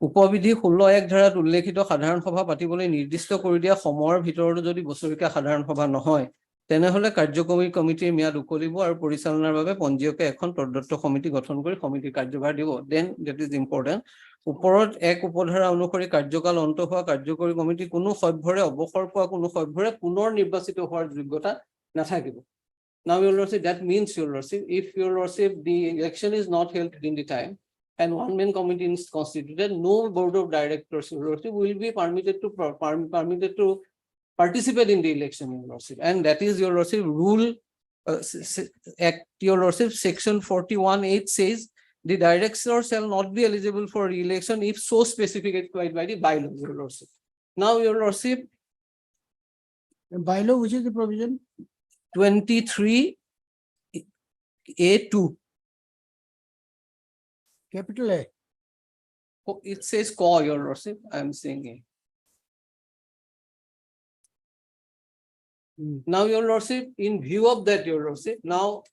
উপবিধি 16(1) ধাৰাত উল্লেখিত সাধাৰণ সভা পাতিবলৈ নিৰ্দিষ্ট কৰি দিয়া সময়ৰ ভিতৰতো যদি বছৰেকীয়া সাধাৰণ সভা নহয় তেনেহলে কাৰ্যকৰী কমিটিৰ ম্যাদ উকলিব আৰু পৰিচালনাৰ বাবে পঞ্জীয়কে এখন প্ৰদত্ত সমিতি গঠন কৰি সমিতিৰ কাৰ্যভাৰ দিব। দেন দ্যাট ইজ ইম্পৰ্টেন্ট। ওপৰত এক উপধাৰা অনুসৰি কাৰ্যকাল অন্ত হোৱা কাৰ্যকৰী কমিটি কোনো সভ্যৰে অৱসৰ পোৱা কোনো সভ্যৰে পুনৰ নিৰ্বাচিত হোৱাৰ যোগ্যতা নাথাকিব। Now, your lordship, that means, your lordship, if your lordship, the election is not held in the time and one-man committee is constituted, no board of directors, your lordship, will be permitted to participate in the election, your lordship. And that is, your lordship, rule act, your lordship, section 41(8) says the director shall not be eligible for re-election if so specified by the bylaws, your lordship. Now, your lordship, Bylaw, which is the provision? 23(a)(2). Capital A. Oh, it says your lordship, I am saying it. Now, your lordship, in view of that, your lordship, now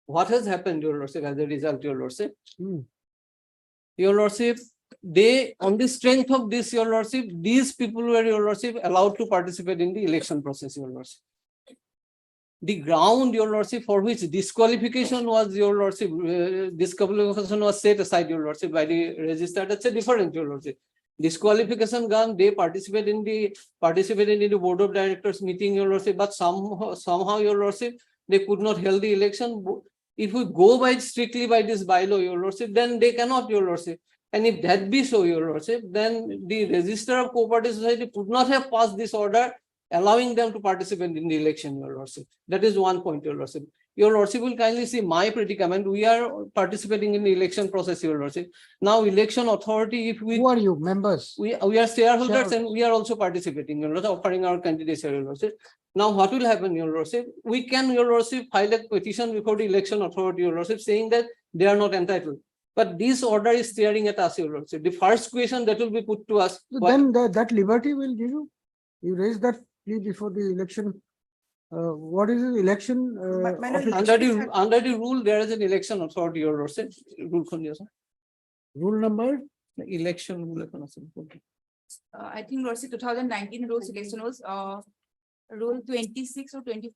what has happened, your lordship, as a result, your lordship? Your lordship, they, on the strength of this, your lordship, these people were, your lordship, allowed to participate in the election process, your lordship. The ground, your lordship, for which disqualification was, your lordship, disqualification was set aside, your lordship, by the registrar, that's a different, your lordship. Disqualification ground, they participated in the board of directors meeting, your lordship, but somehow, your lordship, they could not hold the election. If we go by strictly by this bylaw, your lordship, then they cannot, your lordship. And if that be so, your lordship, then the registrar of cooperative society could not have passed this order allowing them to participate in the election, your lordship. That is one point, your lordship. Your lordship will kindly see my predicament. We are participating in the election process, your lordship. Now, election authority, if we. Who are you, members? We are shareholders and we are also participating, your lordship, offering our candidacy, your lordship. Now, what will happen, your lordship? We can, your lordship, file a petition before the election authority, your lordship, saying that they are not entitled. But this order is staring at us, your lordship. The first question that will be put to us. So then that liberty will give you. You raise that plea before the election. What is the election? Under the rule, there is an election authority, your lordship. Rule number? The election rule. I think lordship 2019 rules, election rules, rule 26 or 25.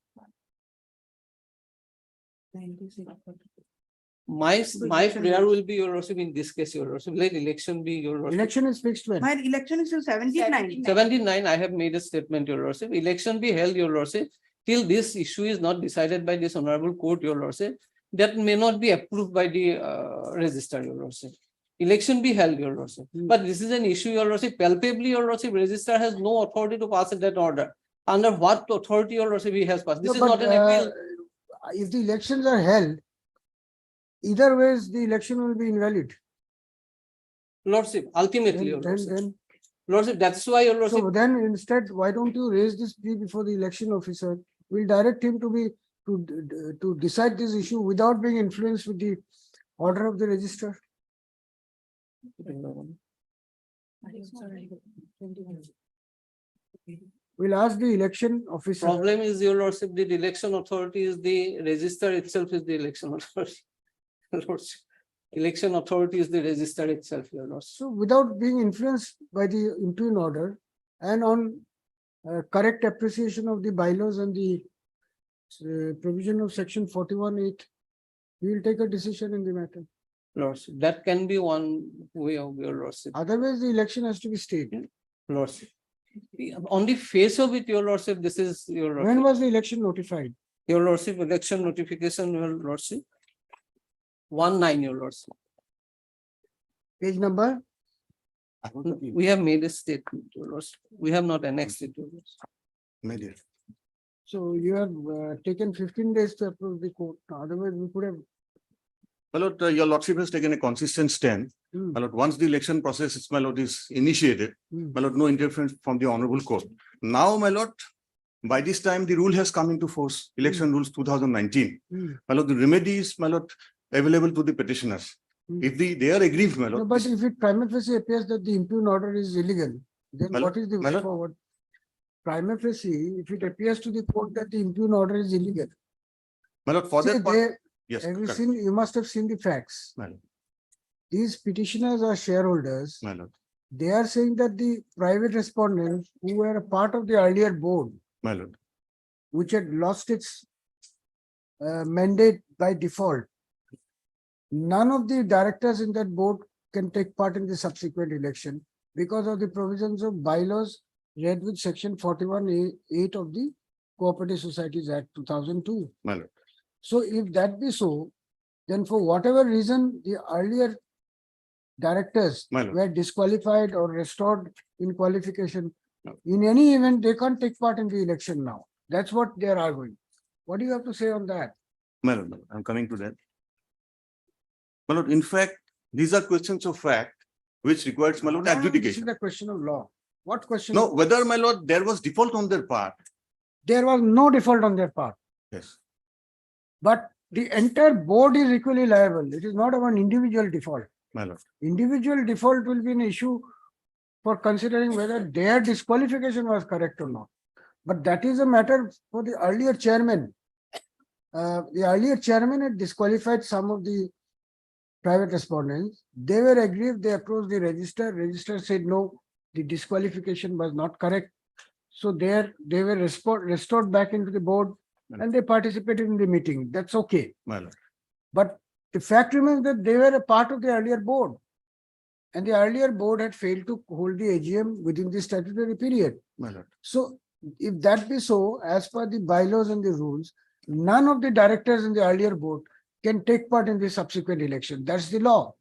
My prayer will be, your lordship, in this case, your lordship, let election be, your lordship. Election is fixed when? My election is till 79. 79, I have made a statement, your lordship. Election be held, your lordship, till this issue is not decided by this honorable court, your lordship. That may not be approved by the registrar, your lordship. Election be held, your lordship. But this is an issue, your lordship, palpably, your lordship, registrar has no authority to pass that order. Under what authority, your lordship, he has passed? This is not an appeal. If the elections are held, either ways, the election will be invalid. Lordship, ultimately, your lordship. Then, Lordship, that's why, your lordship. so then instead, why don't you raise this plea before the election officer? We'll direct him to decide this issue without being influenced with the order of the registrar. We'll ask the election officer. Problem is, your lordship, the election authority is the registrar itself is the election authority. Lordship. Election authority is the registrar itself, your lordship. So without being influenced by the interim order and on correct appreciation of the bylaws and the provision of section 41(8), we will take a decision in the matter. Lordship, that can be one way of, your lordship. Otherwise, the election has to be stayed. Lordship. On the face of it, your lordship, this is, your lordship. When was the election notified? Your lordship, election notification, your lordship. 19, your lordship. Page number? We have made a statement, your lordship. We have not annexed it, your lordship. So you have taken 15 days to approve the court. Otherwise, we could have. My lord, your lordship has taken a consistent stand. Hmm. My lord, once the election process, my lord, is initiated, my lord, no interference from the honorable court. Now, my lord, by this time, the rule has come into force, election rules 2019. My lord, the remedy is, my lord, available to the petitioners. If they are aggrieved, my No, lord. but if it prima facie appears that the impugned order is illegal, then My what lord- is the my way lord- forward? Prima facie, if it appears to the court that the impugned order is illegal. My lord, for See, that part, yes. have you correct. seen, you must have seen the facts. My lord, These petitioners are shareholders. my lord, They are saying that the private respondents who were a part of the earlier board, my lord. which had lost its mandate by default, none of the directors in that board can take part in the subsequent election because of the provisions of bylaws read with section 41(8) of the Cooperative Societies Act 2002. My lord. So if that be so, then for whatever reason, the earlier directors My lord. were disqualified or restored in qualification. In any event, they can't take part in the election now. That's what they are arguing. What do you have to say on that? My lord, I'm coming to that. My lord, in fact, these are questions of fact which requires, my lord, No, This is adjudication. a question of law. What question? No, whether, my lord, there was default on their part. There was no default on their part, Yes. but the entire board is equally liable. It is not about individual default. My lord. Individual default will be an issue for considering whether their disqualification was correct or not. But that is a matter for the earlier chairman. The earlier chairman had disqualified some of the private respondents. They were aggrieved. They approached the register. Register said no, the disqualification was not correct. So they were restored back into the board and they participated in the meeting. That's okay. My lord. But the fact remains that they were a part of the earlier board. And the earlier board had failed to hold the AGM within the statutory period. My lord. So if that be so, as per the bylaws and the rules, none of the directors in the earlier board can take part in the subsequent election. That's the law.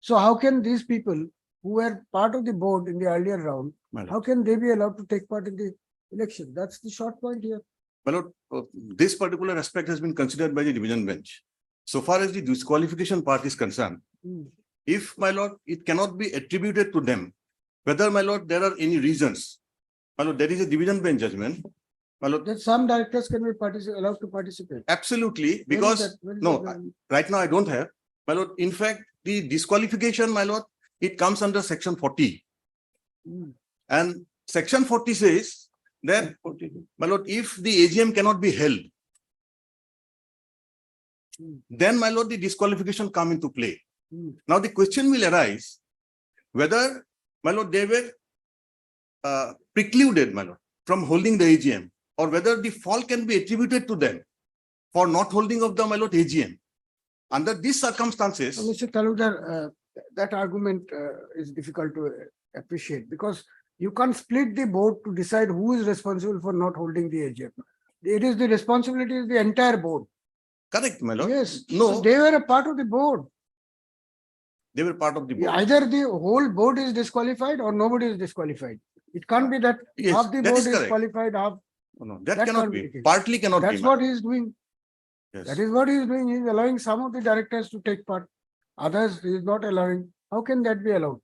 So how can these people who were part of the board in the earlier round, My lord. how can they be allowed to take part in the election? That's the short point here. My lord, this particular aspect has been considered by the division bench. So far as the disqualification part is concerned, if, my lord, it cannot be attributed to them, whether, my lord, there are any reasons. My lord, there is a division bench judgment. My lord, That some directors can be allowed to participate. absolutely, Where is because, that? Where is no, that? right now I don't have. My lord, in fact, the disqualification, my lord, it comes under section 40. And section 40 says that, my lord, if the AGM cannot be held, then, my lord, the disqualification come into play. Now the question will arise whether, my lord, they were precluded, my lord, from holding the AGM, or whether the fault can be attributed to them for not holding of the, my lord, AGM. Under these circumstances, Mr. Talukdar, that argument is difficult to appreciate because you can't split the board to decide who is responsible for not holding the AGM. It is the responsibility of the entire board. correct, my lord. Yes, No, so they were a part of the board. they were part of the board. Either the whole board is disqualified or nobody is disqualified. It can't be that Yes, half the that board is is correct. qualified, half. No, that That cannot can't be. be the case. Partly cannot be. That's my what lord. he is doing. Yes. That is what he is doing. He is allowing some of the directors to take part. Others he is not allowing. How can that be allowed?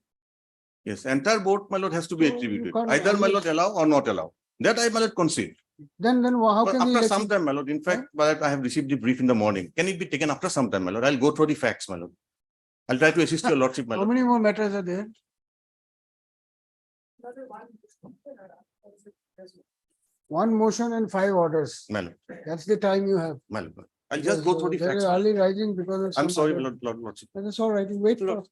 Yes, entire board, my lord, has to be So you attributed. can't- Either, my lord, allow or not allow. That I, my lord, concede. Then how But can the after election? some time, my lord, in fact, but I have received the brief in the morning. Can it be taken after some time, my lord? I'll go through the facts, my lord. I'll try to assist your lordship, my How lord. many more matters are there? One motion and 5 orders. My lord, That's the time you have. my lord. I'll just go through the There facts. is my lord. early rising because of I'm some sorry, other- lordship. That's all right. You wait for.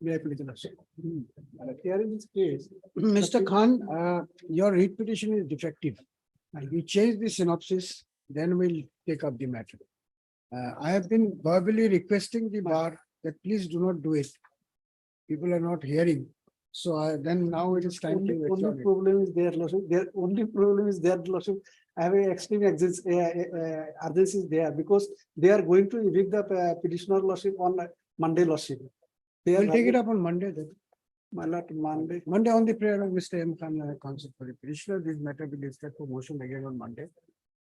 Here in this case, Mr. Khan, your writ petition is defective. You change the synopsis, then we'll take up the matter. I have been verbally requesting the bar that please do not do it. People are not hearing. So then now it is time Only, to. only adjourn it. problem is there, Lordship. Their only problem is there, Lordship. I have an extreme urgency is there because they are going to evict the petitioner, Lordship, on Monday, Lordship. They We'll are take it up on Monday then. My lord, Monday. Monday on the prayer of Mr. M. Khan, counsel for the petitioner, this matter will be discussed for motion again on Monday.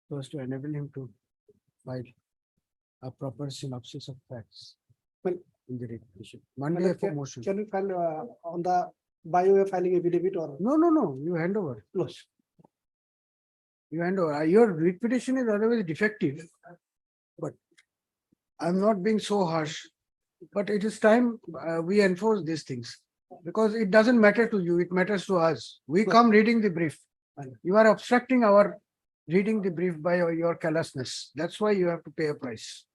So as to enable him to file a proper synopsis of facts. Well, in the petition. Monday for motion. Can we file on the by way of filing affidavit or? No, you hand over. Lordship. You hand over. Your writ petition is otherwise defective. But I'm not being so harsh. But it is time we enforce these things. Because it doesn't matter to you, it matters to us. We come reading the brief. You are obstructing our reading the brief by your callousness. That's why you have to pay a price.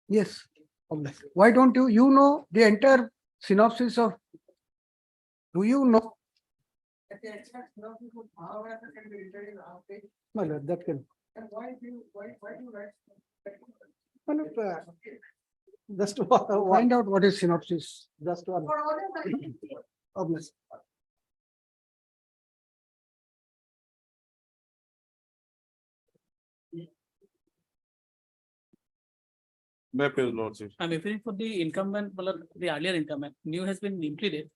Yes. Why don't you know the entire synopsis of, do you know? My lord, that can. Why do you write? My lord, just to Find out what is synopsis. just one. Obvious. May I please, Lordship? I'm referring for the incumbent, well, the earlier incumbent, new has been implemented,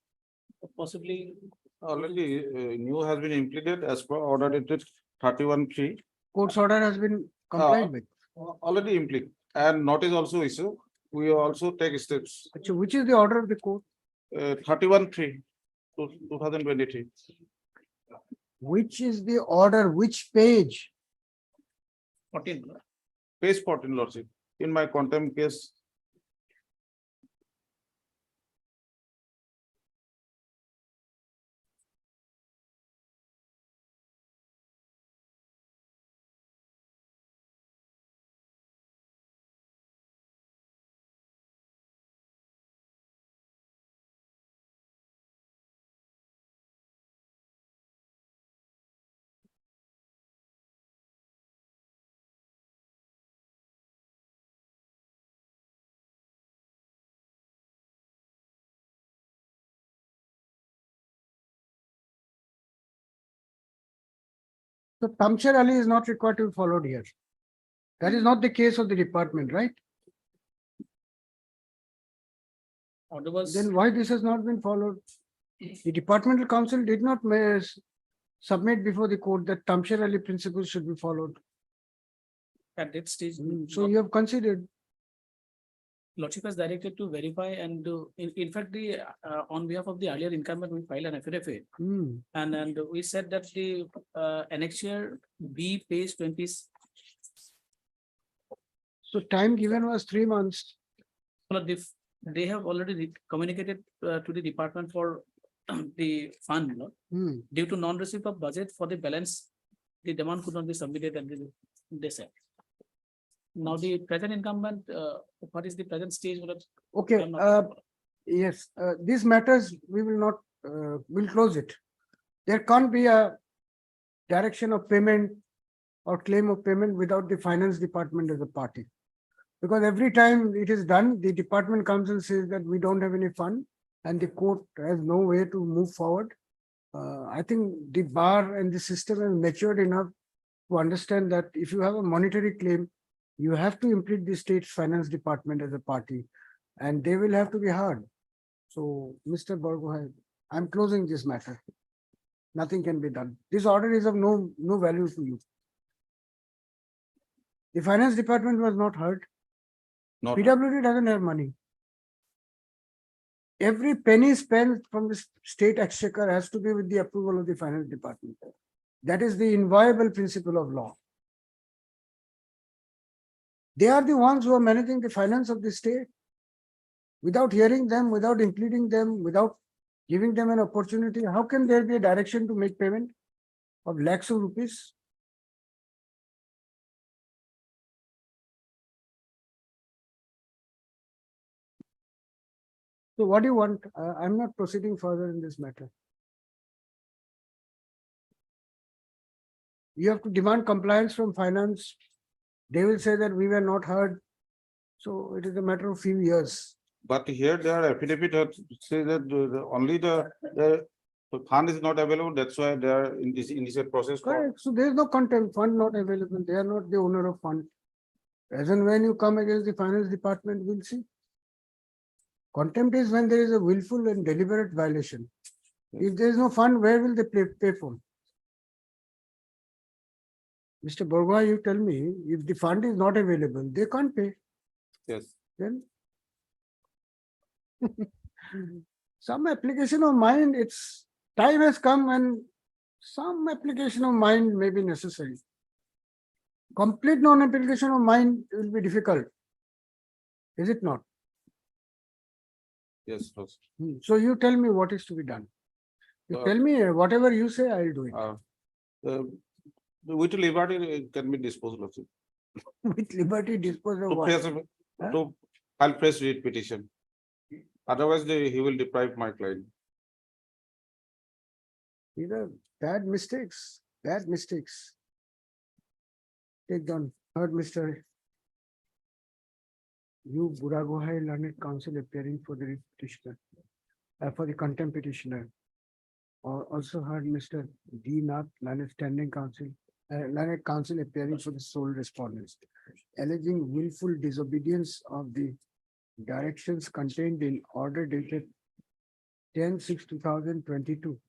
possibly. Already, new has been implemented as per order dated 31/3. Court's order has been complied with. Already implemented and notice also issued. We also take steps. So which is the order of the court? 31/3, 2023. Which is the order? Which page? 14. Page 14, Lordship. In my contempt case, So Tamsher Ali is not required to be followed here. That is not the case of the department, right? Order was. Then why this has not been followed? The departmental council did not submit before the court that Tamsher Ali principles should be followed. At that stage. So you have considered. Lordship has directed to verify and in fact, the on behalf of the earlier incumbent, we filed an affidavit. And we said that the annexure B page 20. So time given was 3 months. Well, they have already communicated to the department for the fund, you know, due to non-receipt of budget for the balance, the demand could not be submitted and they said. Now the present incumbent, what is the present stage? Okay, yes, these matters, we will not, we'll close it. There can't be a direction of payment or claim of payment without the finance department as a party. Because every time it is done, the department comes and says that we don't have any fund and the court has no way to move forward. I think the bar and the system has matured enough to understand that if you have a monetary claim, you have to implict the state's finance department as a party and they will have to be heard. So, Mr. Borgohain, I'm closing this matter. Nothing can be done. This order is of no value to you. The finance department was not heard. not PWD doesn't have money. Every penny spent from the state exchequer has to be with the approval of the finance department. That is the inviolable principle of law. They are the ones who are managing the finance of the state. Without hearing them, without including them, without giving them an opportunity, how can there be a direction to make payment of lakhs of rupees? So what do you want? I'm not proceeding further in this matter. You have to demand compliance from finance. They will say that we were not heard. So it is a matter of few years. But here they are affidavit that say that only the fund is not available. That's why they are in this initial process. Correct. So there is no contempt, fund not available. They are not the owner of fund. As and when you come against the finance department, we'll see. Contempt is when there is a willful and deliberate violation. If there is no fund, where will they pay for? Mr. Bourgois, you tell me, if the fund is not available, they can't pay. Yes. Then some application of mind, it's time has come and some application of mind may be necessary. Complete non-application of mind will be difficult. Is it not? Yes. Yes. So you tell me what is to be done. You tell me whatever you say, I'll do it. With liberty can be disposed of. With liberty dispose of To what? press- to file fresh writ petition. Otherwise, he will deprive my client. These are bad mistakes, bad mistakes. Take down, heard Mr. U. Buragohai, learned counsel appearing for the petitioner, for the contempt petitioner. Also heard Mr. D. Nath, learned standing counsel, learned counsel appearing for the sole respondents, alleging willful disobedience of the directions contained in order dated 10/6/2022,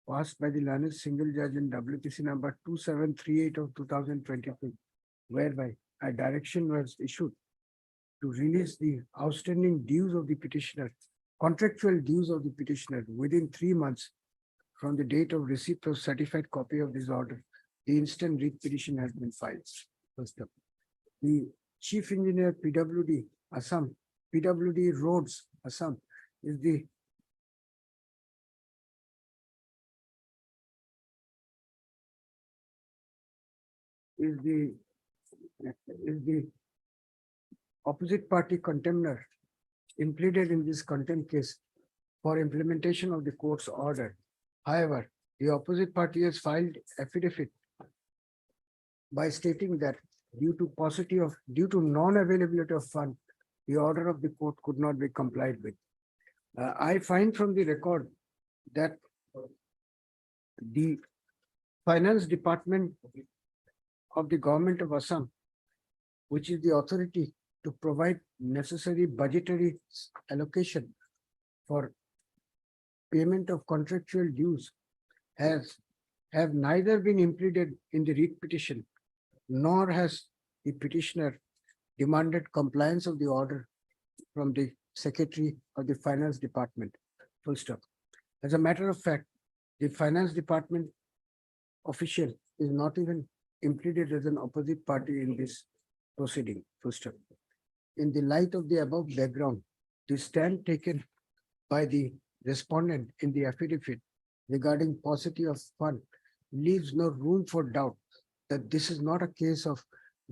passed by the learned single judge in WPC number 2738 of 2022, whereby a direction was issued to release the outstanding dues of the petitioner, contractual dues of the petitioner within 3 months from the date of receipt of certified copy of this order. The instant writ petition has been filed. First up, the chief engineer PWD Assam, PWD Roads Assam is the opposite party contender impleaded in this contempt case for implementation of the court's order. However, the opposite party has filed affidavit by stating that due to non-availability of fund, the order of the court could not be complied with. I find from the record that the finance department of the government of Assam, which is the authority to provide necessary budgetary allocation for payment of contractual dues, have neither been impleaded in the writ petition, nor has the petitioner demanded compliance of the order from the secretary of the finance department. Full stop. As a matter of fact, the finance department official is not even impleaded as an opposite party in this proceeding. Full stop. In the light of the above background, the stand taken by the respondent in the affidavit regarding paucity of fund leaves no room for doubt that this is not a case of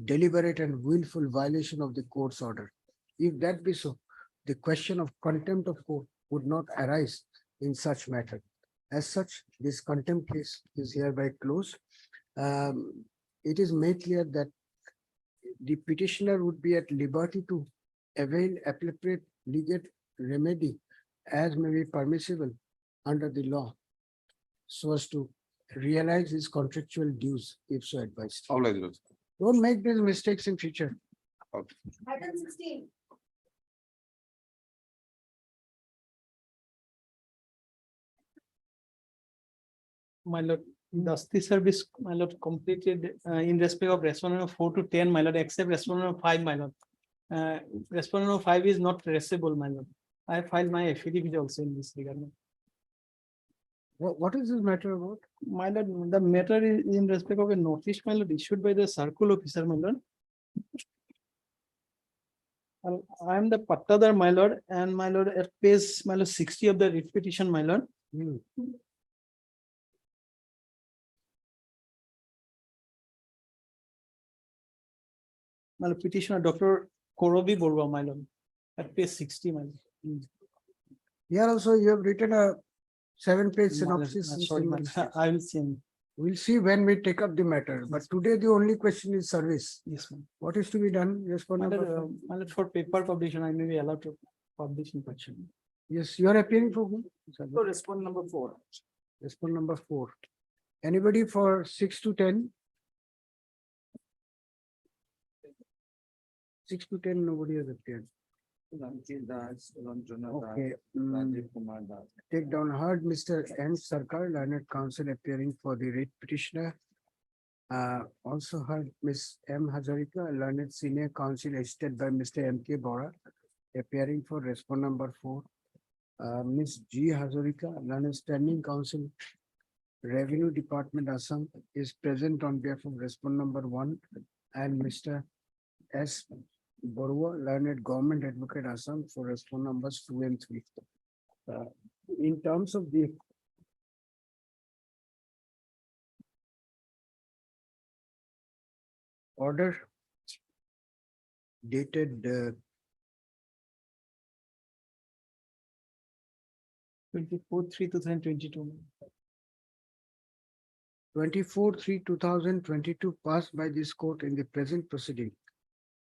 deliberate and willful violation of the court's order. If that be so, the question of contempt of court would not arise in such matter. As such, this contempt case is hereby closed. It is made clear that the petitioner would be at liberty to avail appropriate legal remedy as may be permissible under the law, so as to realize his contractual dues if so advised. All right. Don't make these mistakes in future. Item 16. My lord, the service, my lord, completed in respect of respondent of 4 to 10, my lord, except respondent of 5, my lord. Respondent of 5 is not traceable, my lord. I filed my affidavit also in this regard. What is this matter about? My lord, the matter is in respect of a notice, my lord, issued by the circle officer, my lord. And I am the Pattadar, my lord, and my lord, at page, my lord, 60 of the writ petition, my lord. My lord, petitioner, Dr. Korobi Borwa, my lord, at page 60, my lord. Here also you have written a 7-page synopsis. Sorry, my lord, I will send. We'll see when we take up the matter, but today the only question is service. Yes, ma'am. What is to be done? Yes, for My number lord, five. my lord, for paper publication, I may be allowed to publish in question. Yes, you are appearing for whom? So respond number 4. Respond number 4. Anybody for 6 to 10? 6 to 10, nobody has appeared. Okay. Take down heard Mr. N. Sarkar, learned counsel appearing for the writ petitioner. Also heard Ms. M. Hazarika, learned senior counsel assisted by Mr. M. K. Bora, appearing for respond number 4. Ms. G. Hazarika, learned standing counsel, Revenue Department Assam, is present on behalf of respond number 1, and Mr. S. Borua, learned government advocate Assam, for respond numbers 2 and 3. In terms of the order dated 24/3/2022. 24/3/2022 passed by this court in the present proceeding,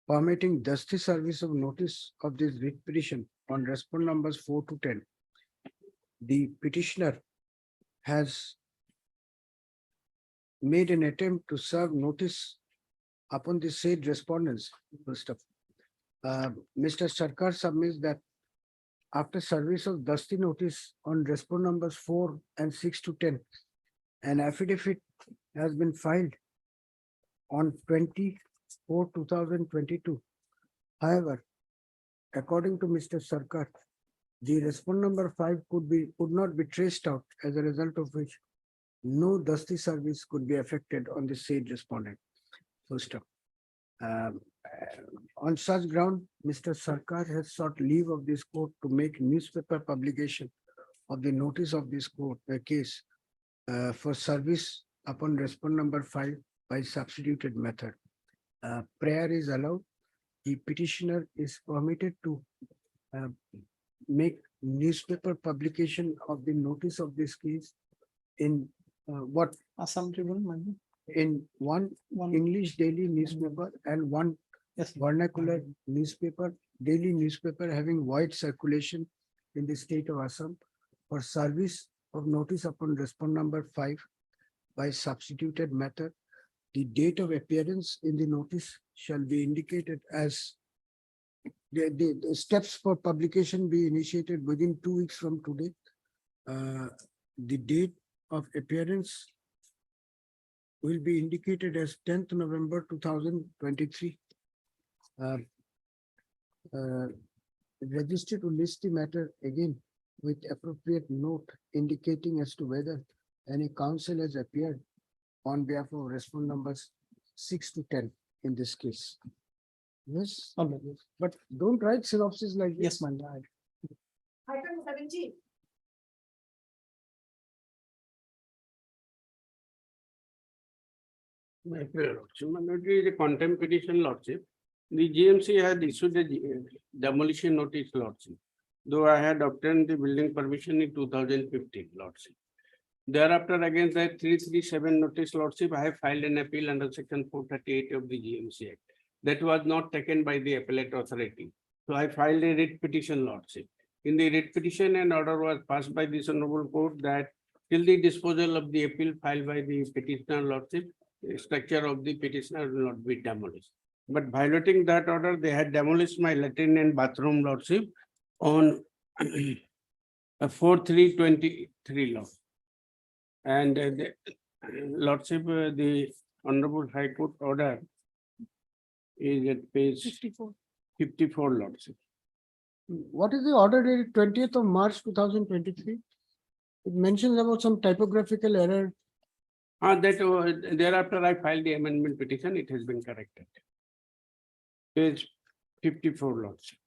permitting dusty service of notice of this writ petition on respond numbers 4 to 10. The petitioner has made an attempt to serve notice upon the said respondents. First of, Mr. Sarkar submits that after service of dusty notice on respond numbers 4 and 6 to 10, an affidavit has been filed on 24/2022. However, according to Mr. Sarkar, the respond number 5 could not be traced out, as a result of which no dusty service could be affected on the said respondent. First up. On such ground, Mr. Sarkar has sought leave of this court to make newspaper publication of the notice of this court, case for service upon respond number 5 by substituted method. Prayer is allowed. The petitioner is permitted to make newspaper publication of the notice of this case in what Assam Tribune, ma'am. in one English daily newspaper and one Yes, vernacular newspaper, daily newspaper having wide circulation in the state of Assam for service of notice upon respond number 5 by substituted method. The date of appearance in the notice shall be indicated as the steps for publication be initiated within 2 weeks from today. The date of appearance will be indicated as 10th November 2023. Register to list the matter again with appropriate note indicating as to whether any counsel has appeared on behalf of respond numbers 6 to 10 in this case. Yes, but don't write synopsis like this. Yes, ma'am. Item 17. My lordship, is a contempt petition, lordship. The GMC had issued a demolition notice, lordship. Though I had obtained the building permission in 2015, lordship. Thereafter, against that 337 notice, lordship, I have filed an appeal under section 438 of the GMC Act. That was not taken by the appellate authority. So I filed a writ petition, lordship. In the writ petition, an order was passed by this honorable court that till the disposal of the appeal filed by the petitioner, lordship, the structure of the petitioner will not be demolished. But violating that order, they had demolished my latrine and bathroom, lordship, on 4/3/23 law. And the lordship, the honorable high court order is at page 54, lordship. What is the order dated 20th of March 2023? It mentions about some typographical error. Thereafter I filed the amendment petition, it has been corrected. Page 54, lordship.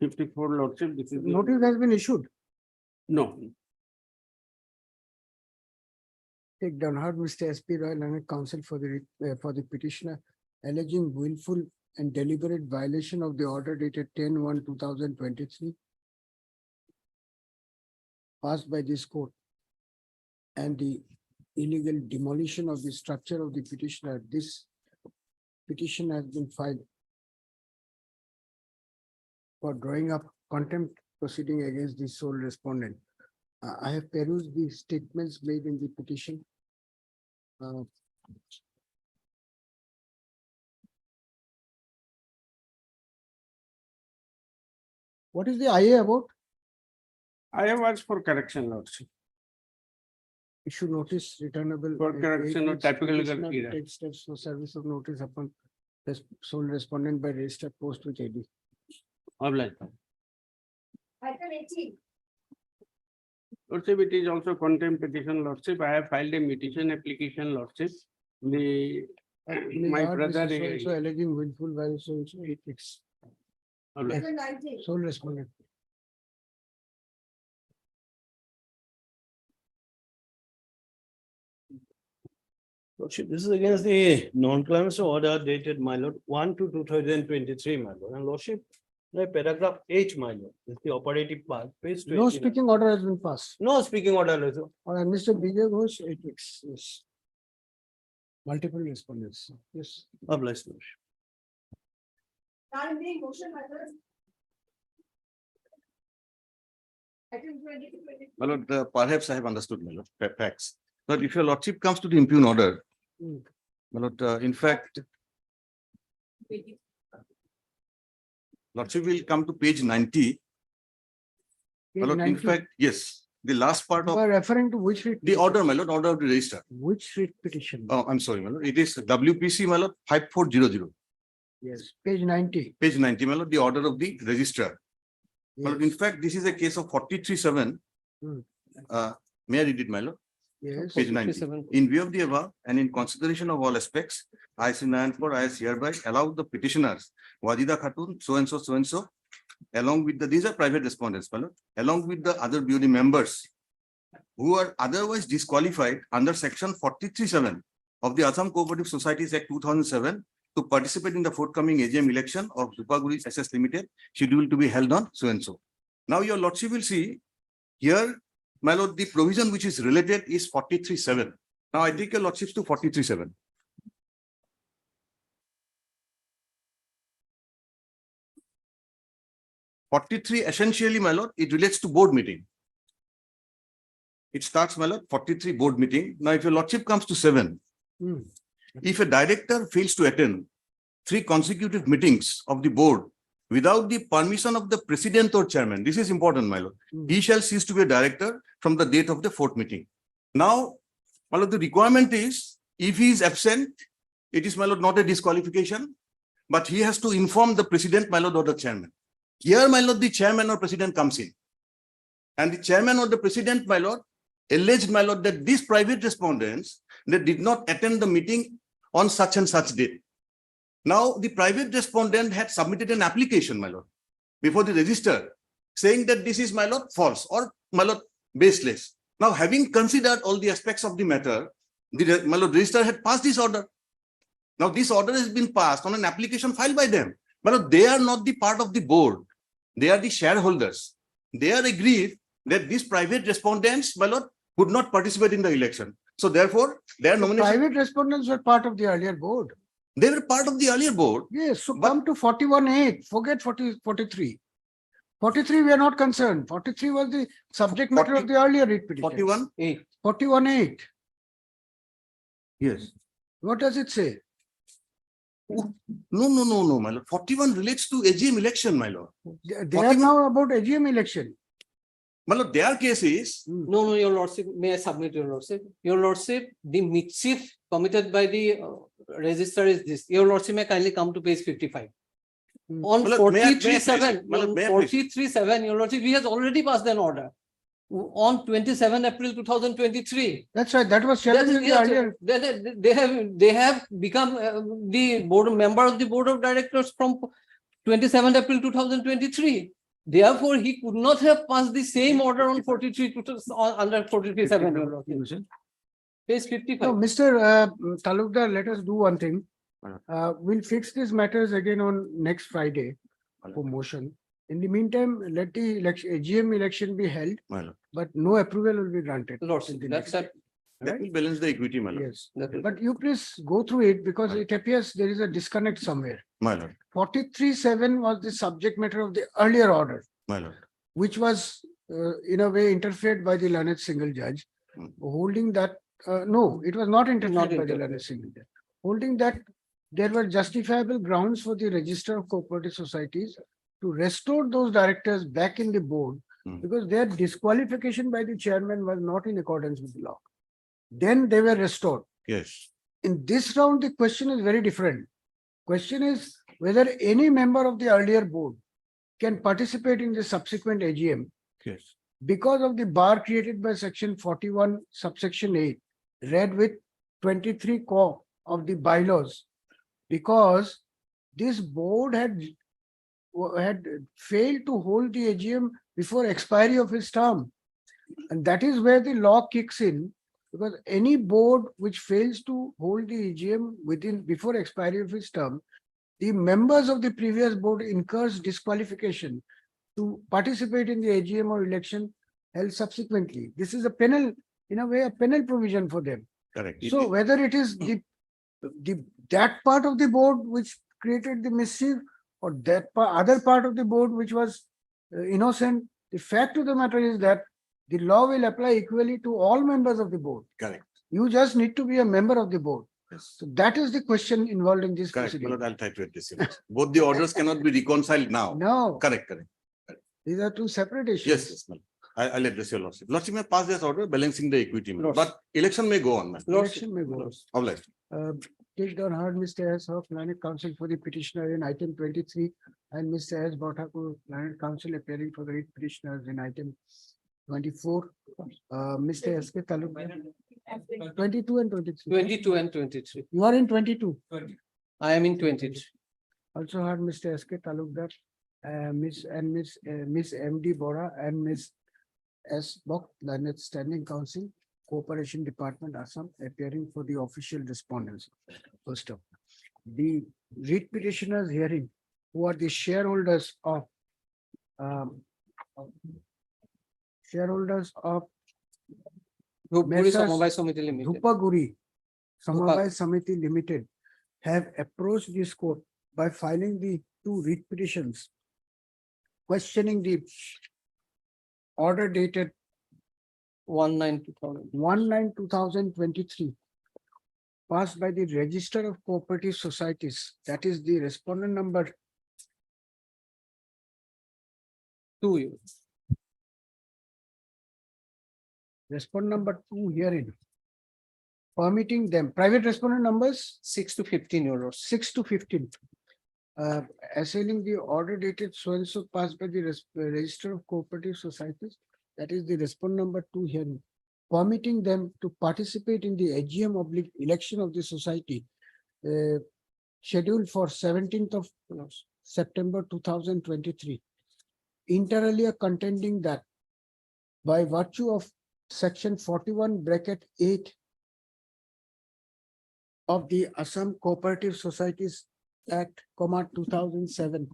Lordship, this is. Notice has been issued. No, Take down heard Mr. S.P. Roy, learned counsel for the petitioner alleging willful and deliberate violation of the order dated 10/1/2023 passed by this court and the illegal demolition of the structure of the petitioner, this petition has been filed for drawing up contempt proceeding against the sole respondent. I have perused the statements made in the petition. What is the IA about? I have asked for correction, lordship. Issue notice returnable. For correction of typical legal Petitioner error. takes steps for service of notice upon the sole respondent by registered post with AD. Obliged. Lordship, it is also contempt petition, lordship. I have filed a mitigation application, lordship. The, my brother. Also alleging willful violation of ethics. Obliged. Sole respondent. Lordship, this is against the non-clemency order dated, my lord, 1/2/2023, my lord. And lordship, the paragraph H, my lord, is the operative part, page 29. No speaking order has been passed. No speaking order, Lord. And Mr. Vijay Ghosh, ethics, yes. Multiple respondents, yes. Obliged, lordship. My lord, perhaps I have understood, my lord, facts. But if your lordship comes to the impugn order, my lord, in fact, lordship will come to page 90. My lord, in fact, yes, the last part You of are referring to which writ? the order, my lord, order of the register. Which writ petition? Oh, I'm sorry, my lord. It is WPC, my lord, 5400, Yes, page 90. page 90, my lord, the order of the registrar. My lord, in fact, this is a case of 43-7. May I read it, my lord? Yes. Page 90. In view of the above and in consideration of all aspects, I see 9(4) I hereby allow the petitioners, Wajida Khatun, so and so, along with these are private respondents, my lord, along with the other BOD members who are otherwise disqualified under section 43(7) of the Assam Cooperative Societies Act 2007 to participate in the forthcoming AGM election of Dupaguri SS Limited, scheduled to be held on so and so. Now your lordship will see here, my lord, the provision which is related is 43(7). Now I take your lordships to 43(7). Essentially, my lord, it relates to board meeting. It starts, my lord, 43 board meeting. Now, if your lordship comes to 7, if a director fails to attend 3 consecutive meetings of the board without the permission of the president or chairman, this is important, my lord, he shall cease to be a director from the date of the 4th meeting. Now, my lord, the requirement is, if he is absent, it is, my lord, not a disqualification, but he has to inform the president, my lord, or the chairman. Here, my lord, the chairman or president comes in. And the chairman or the president, my lord, alleged, my lord, that these private respondents, they did not attend the meeting on such and such date. Now, the private respondent had submitted an application, my lord, before the register, saying that this is, my lord, false or, my lord, baseless. Now, having considered all the aspects of the matter, the, my lord, registrar had passed this order. Now, this order has been passed on an application filed by them. But they are not the part of the board. They are the shareholders. They are agreed that these private respondents, my lord, would not participate in the election. So therefore, their nomination. Private respondents were part of the earlier board. They were part of the earlier board. Yes, so come to 41(8), forget 43. 43, we are not concerned. 43 was the subject matter of the earlier writ petition. 41(8). 41(8). Yes. What does it say? No, my lord. 41 relates to AGM election, my lord. They are now about AGM election. My lord, their case is. No, your lordship, may I submit your lordship? Your lordship, the mischief committed by the registrar is this. Your lordship may kindly come to page 55. On 43(7), 43(7), your lordship, we has already passed an order on 27 April 2023. That's right. That was challenged in the earlier. They have become the board member of the board of directors from 27 April 2023. Therefore, he could not have passed the same order on 43 under 43(7). Page 55. No, Mr. Talukdar, let us do one thing. We'll fix these matters again on next Friday for motion. In the meantime, let the AGM election be held. but no approval will be granted. Lordship, that's a, That will balance the equity, my lord. Yes, that will- but you please go through it because it appears there is a disconnect somewhere. My lord, 43(7) was the subject matter of the earlier order, my lord. which was in a way interfered by the learned single judge, holding that, no, it was not interfered by the interfered. learned single judge, holding that there were justifiable grounds for the Register of Cooperative Societies to restore those directors back in the board because their disqualification by the chairman was not in accordance with the law. Then they were restored. Yes, In this round, the question is very different. Question is whether any member of the earlier board can participate in the subsequent AGM yes. because of the bar created by section 41 subsection 8 read with 23 core of the bylaws, because this board had failed to hold the AGM before expiry of its term, and that is where the law kicks in, because any board which fails to hold the AGM before expiry of its term, the members of the previous board incurs disqualification to participate in the AGM or election held subsequently. This is a penal, in a way, a penal provision for them. Correct. So whether it is that part of the board which created the mischief or that other part of the board which was innocent, the fact of the matter is that the law will apply equally to all members of the board. Correct. You just need to be a member of the board. Yes. So that is the question involved in this Correct. My proceeding. lord, I'll try to address it. Both the orders cannot be reconciled now. No, Correct, correct. these are two separate issues. Yes, yes, my lord. I'll address your lordship. Lordship may pass this order balancing the equity, my lord. But election may go on, my lord. Election may go. Obliged. Take down heard Mr. S. Hoff, learned counsel for the petitioner in item 23, and Mr. S. Bhattakur, learned counsel appearing for the writ petitioners in item 24. Mr. S. K. Talukdar, 22 and 23. 22 and 23. You are in 22. I am in 23. Also heard Mr. S. K. Talukdar, Miss M. D. Bora and Miss S. Bok, learned standing counsel, Cooperation Department, Assam, appearing for the official respondents. First up, the writ petitioners hearing, who are the shareholders of Dhupguri Messrs. Samavai Samiti Limited. Dhupaguri Samavai Samiti Limited have approached this court by filing the two writ petitions questioning the order dated 1/9/2000. 1/9/2023 passed by the Register of Cooperative Societies, that is the respondent number 2. respondent number 2 herein, permitting them, private respondent numbers 6 to 15 euros. 6 to 15. Assailing the order dated so and so passed by the Register of Cooperative Societies, that is the respondent number 2 herein, permitting them to participate in the AGM election of the society scheduled for 17th of September 2023. Inter alia contending that by virtue of section 41(8) of the Assam Cooperative Societies Act, 2007,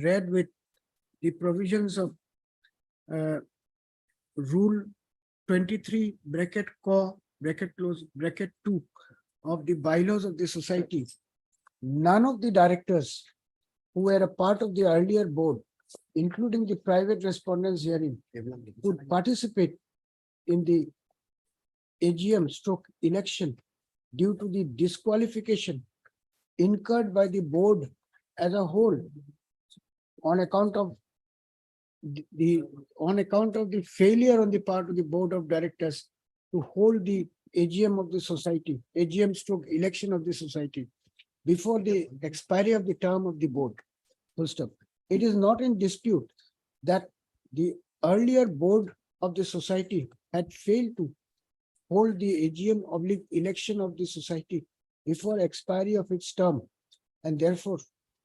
read with the provisions of Rule 23 (2) of the bylaws of the society, none of the directors who were a part of the earlier board, including the private respondents herein, would participate in the AGM election due to the disqualification incurred by the board as a whole on account of the failure on the part of the board of directors to hold the AGM of the society, election of the society before the expiry of the term of the board. Full stop. It is not in dispute that the earlier board of the society had failed to hold the AGM election of the society before expiry of its term, and therefore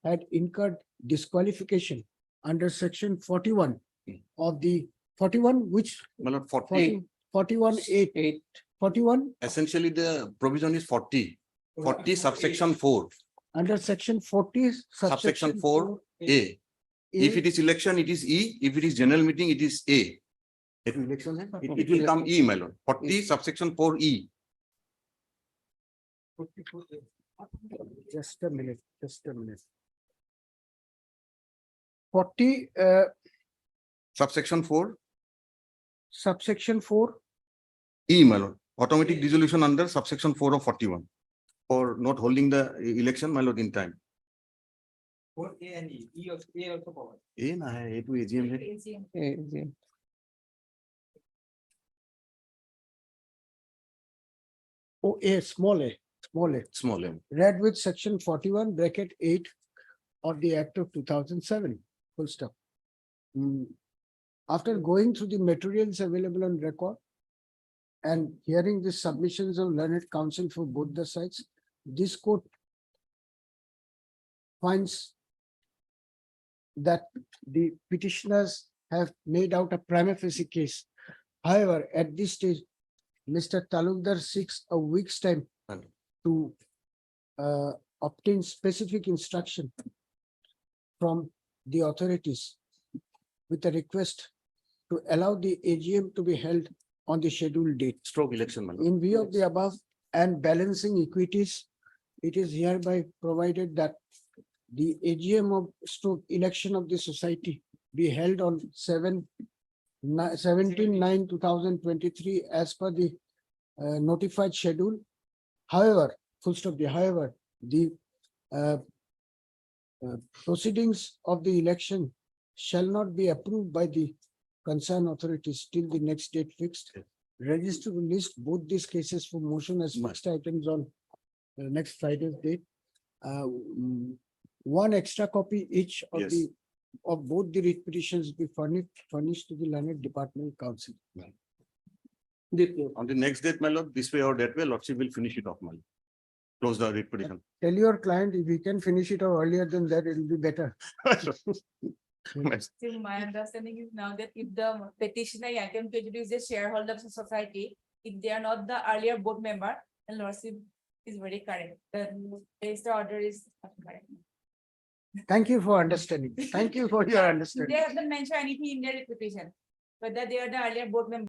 had incurred disqualification under section 41 of the 41, which 40. 41(8). 41 Essentially, the provision is 40 subsection 4, under section 40 subsection 4A. If it is election, it is E. If it is general meeting, it is A. It It will come E, my lord, 40 subsection 4E. Just a minute, just a minute. 40, Subsection 4 subsection 4, E, my lord, automatic dissolution under subsection 4 of 41 for not holding the election, my lord, in time. For A and E, E also power. A na hai, A to AGM hai. oh, A, small a, small a. Small M. Read with section 41 bracket 8 of the Act of 2007, full stop. After going through the materials available on record and hearing the submissions of learned counsel for both the sides, this court finds that the petitioners have made out a prima facie case. However, at this stage, Mr. Talukdar seeks a week's time to obtain specific instruction from the authorities with a request to allow the AGM to be held on the scheduled date. Stroke election, my lord. In view of the above and balancing equities, it is hereby provided that the AGM of stroke election of the society be held on 17/9/2023 as per the notified schedule. However, full stop, however, the proceedings of the election shall not be approved by the concerned authorities till the next date fixed. Register will list both these cases for motion as fixed items on next Friday's date. One extra copy each of Yes. the of both the writ petitions be furnished to the learned department council. On the next date, my lord, this way or that way, lordship will finish it off, my lord. Close the writ petition. Tell your client if he can finish it earlier than that, it will be better. So my understanding is now that if the petitioner attempt to introduce the shareholders of society, if they are not the earlier board member, then lordship is very correct. The register order is correct. Thank you for understanding. Thank you for your understanding. They haven't mentioned anything in their petition, whether they are the earlier board member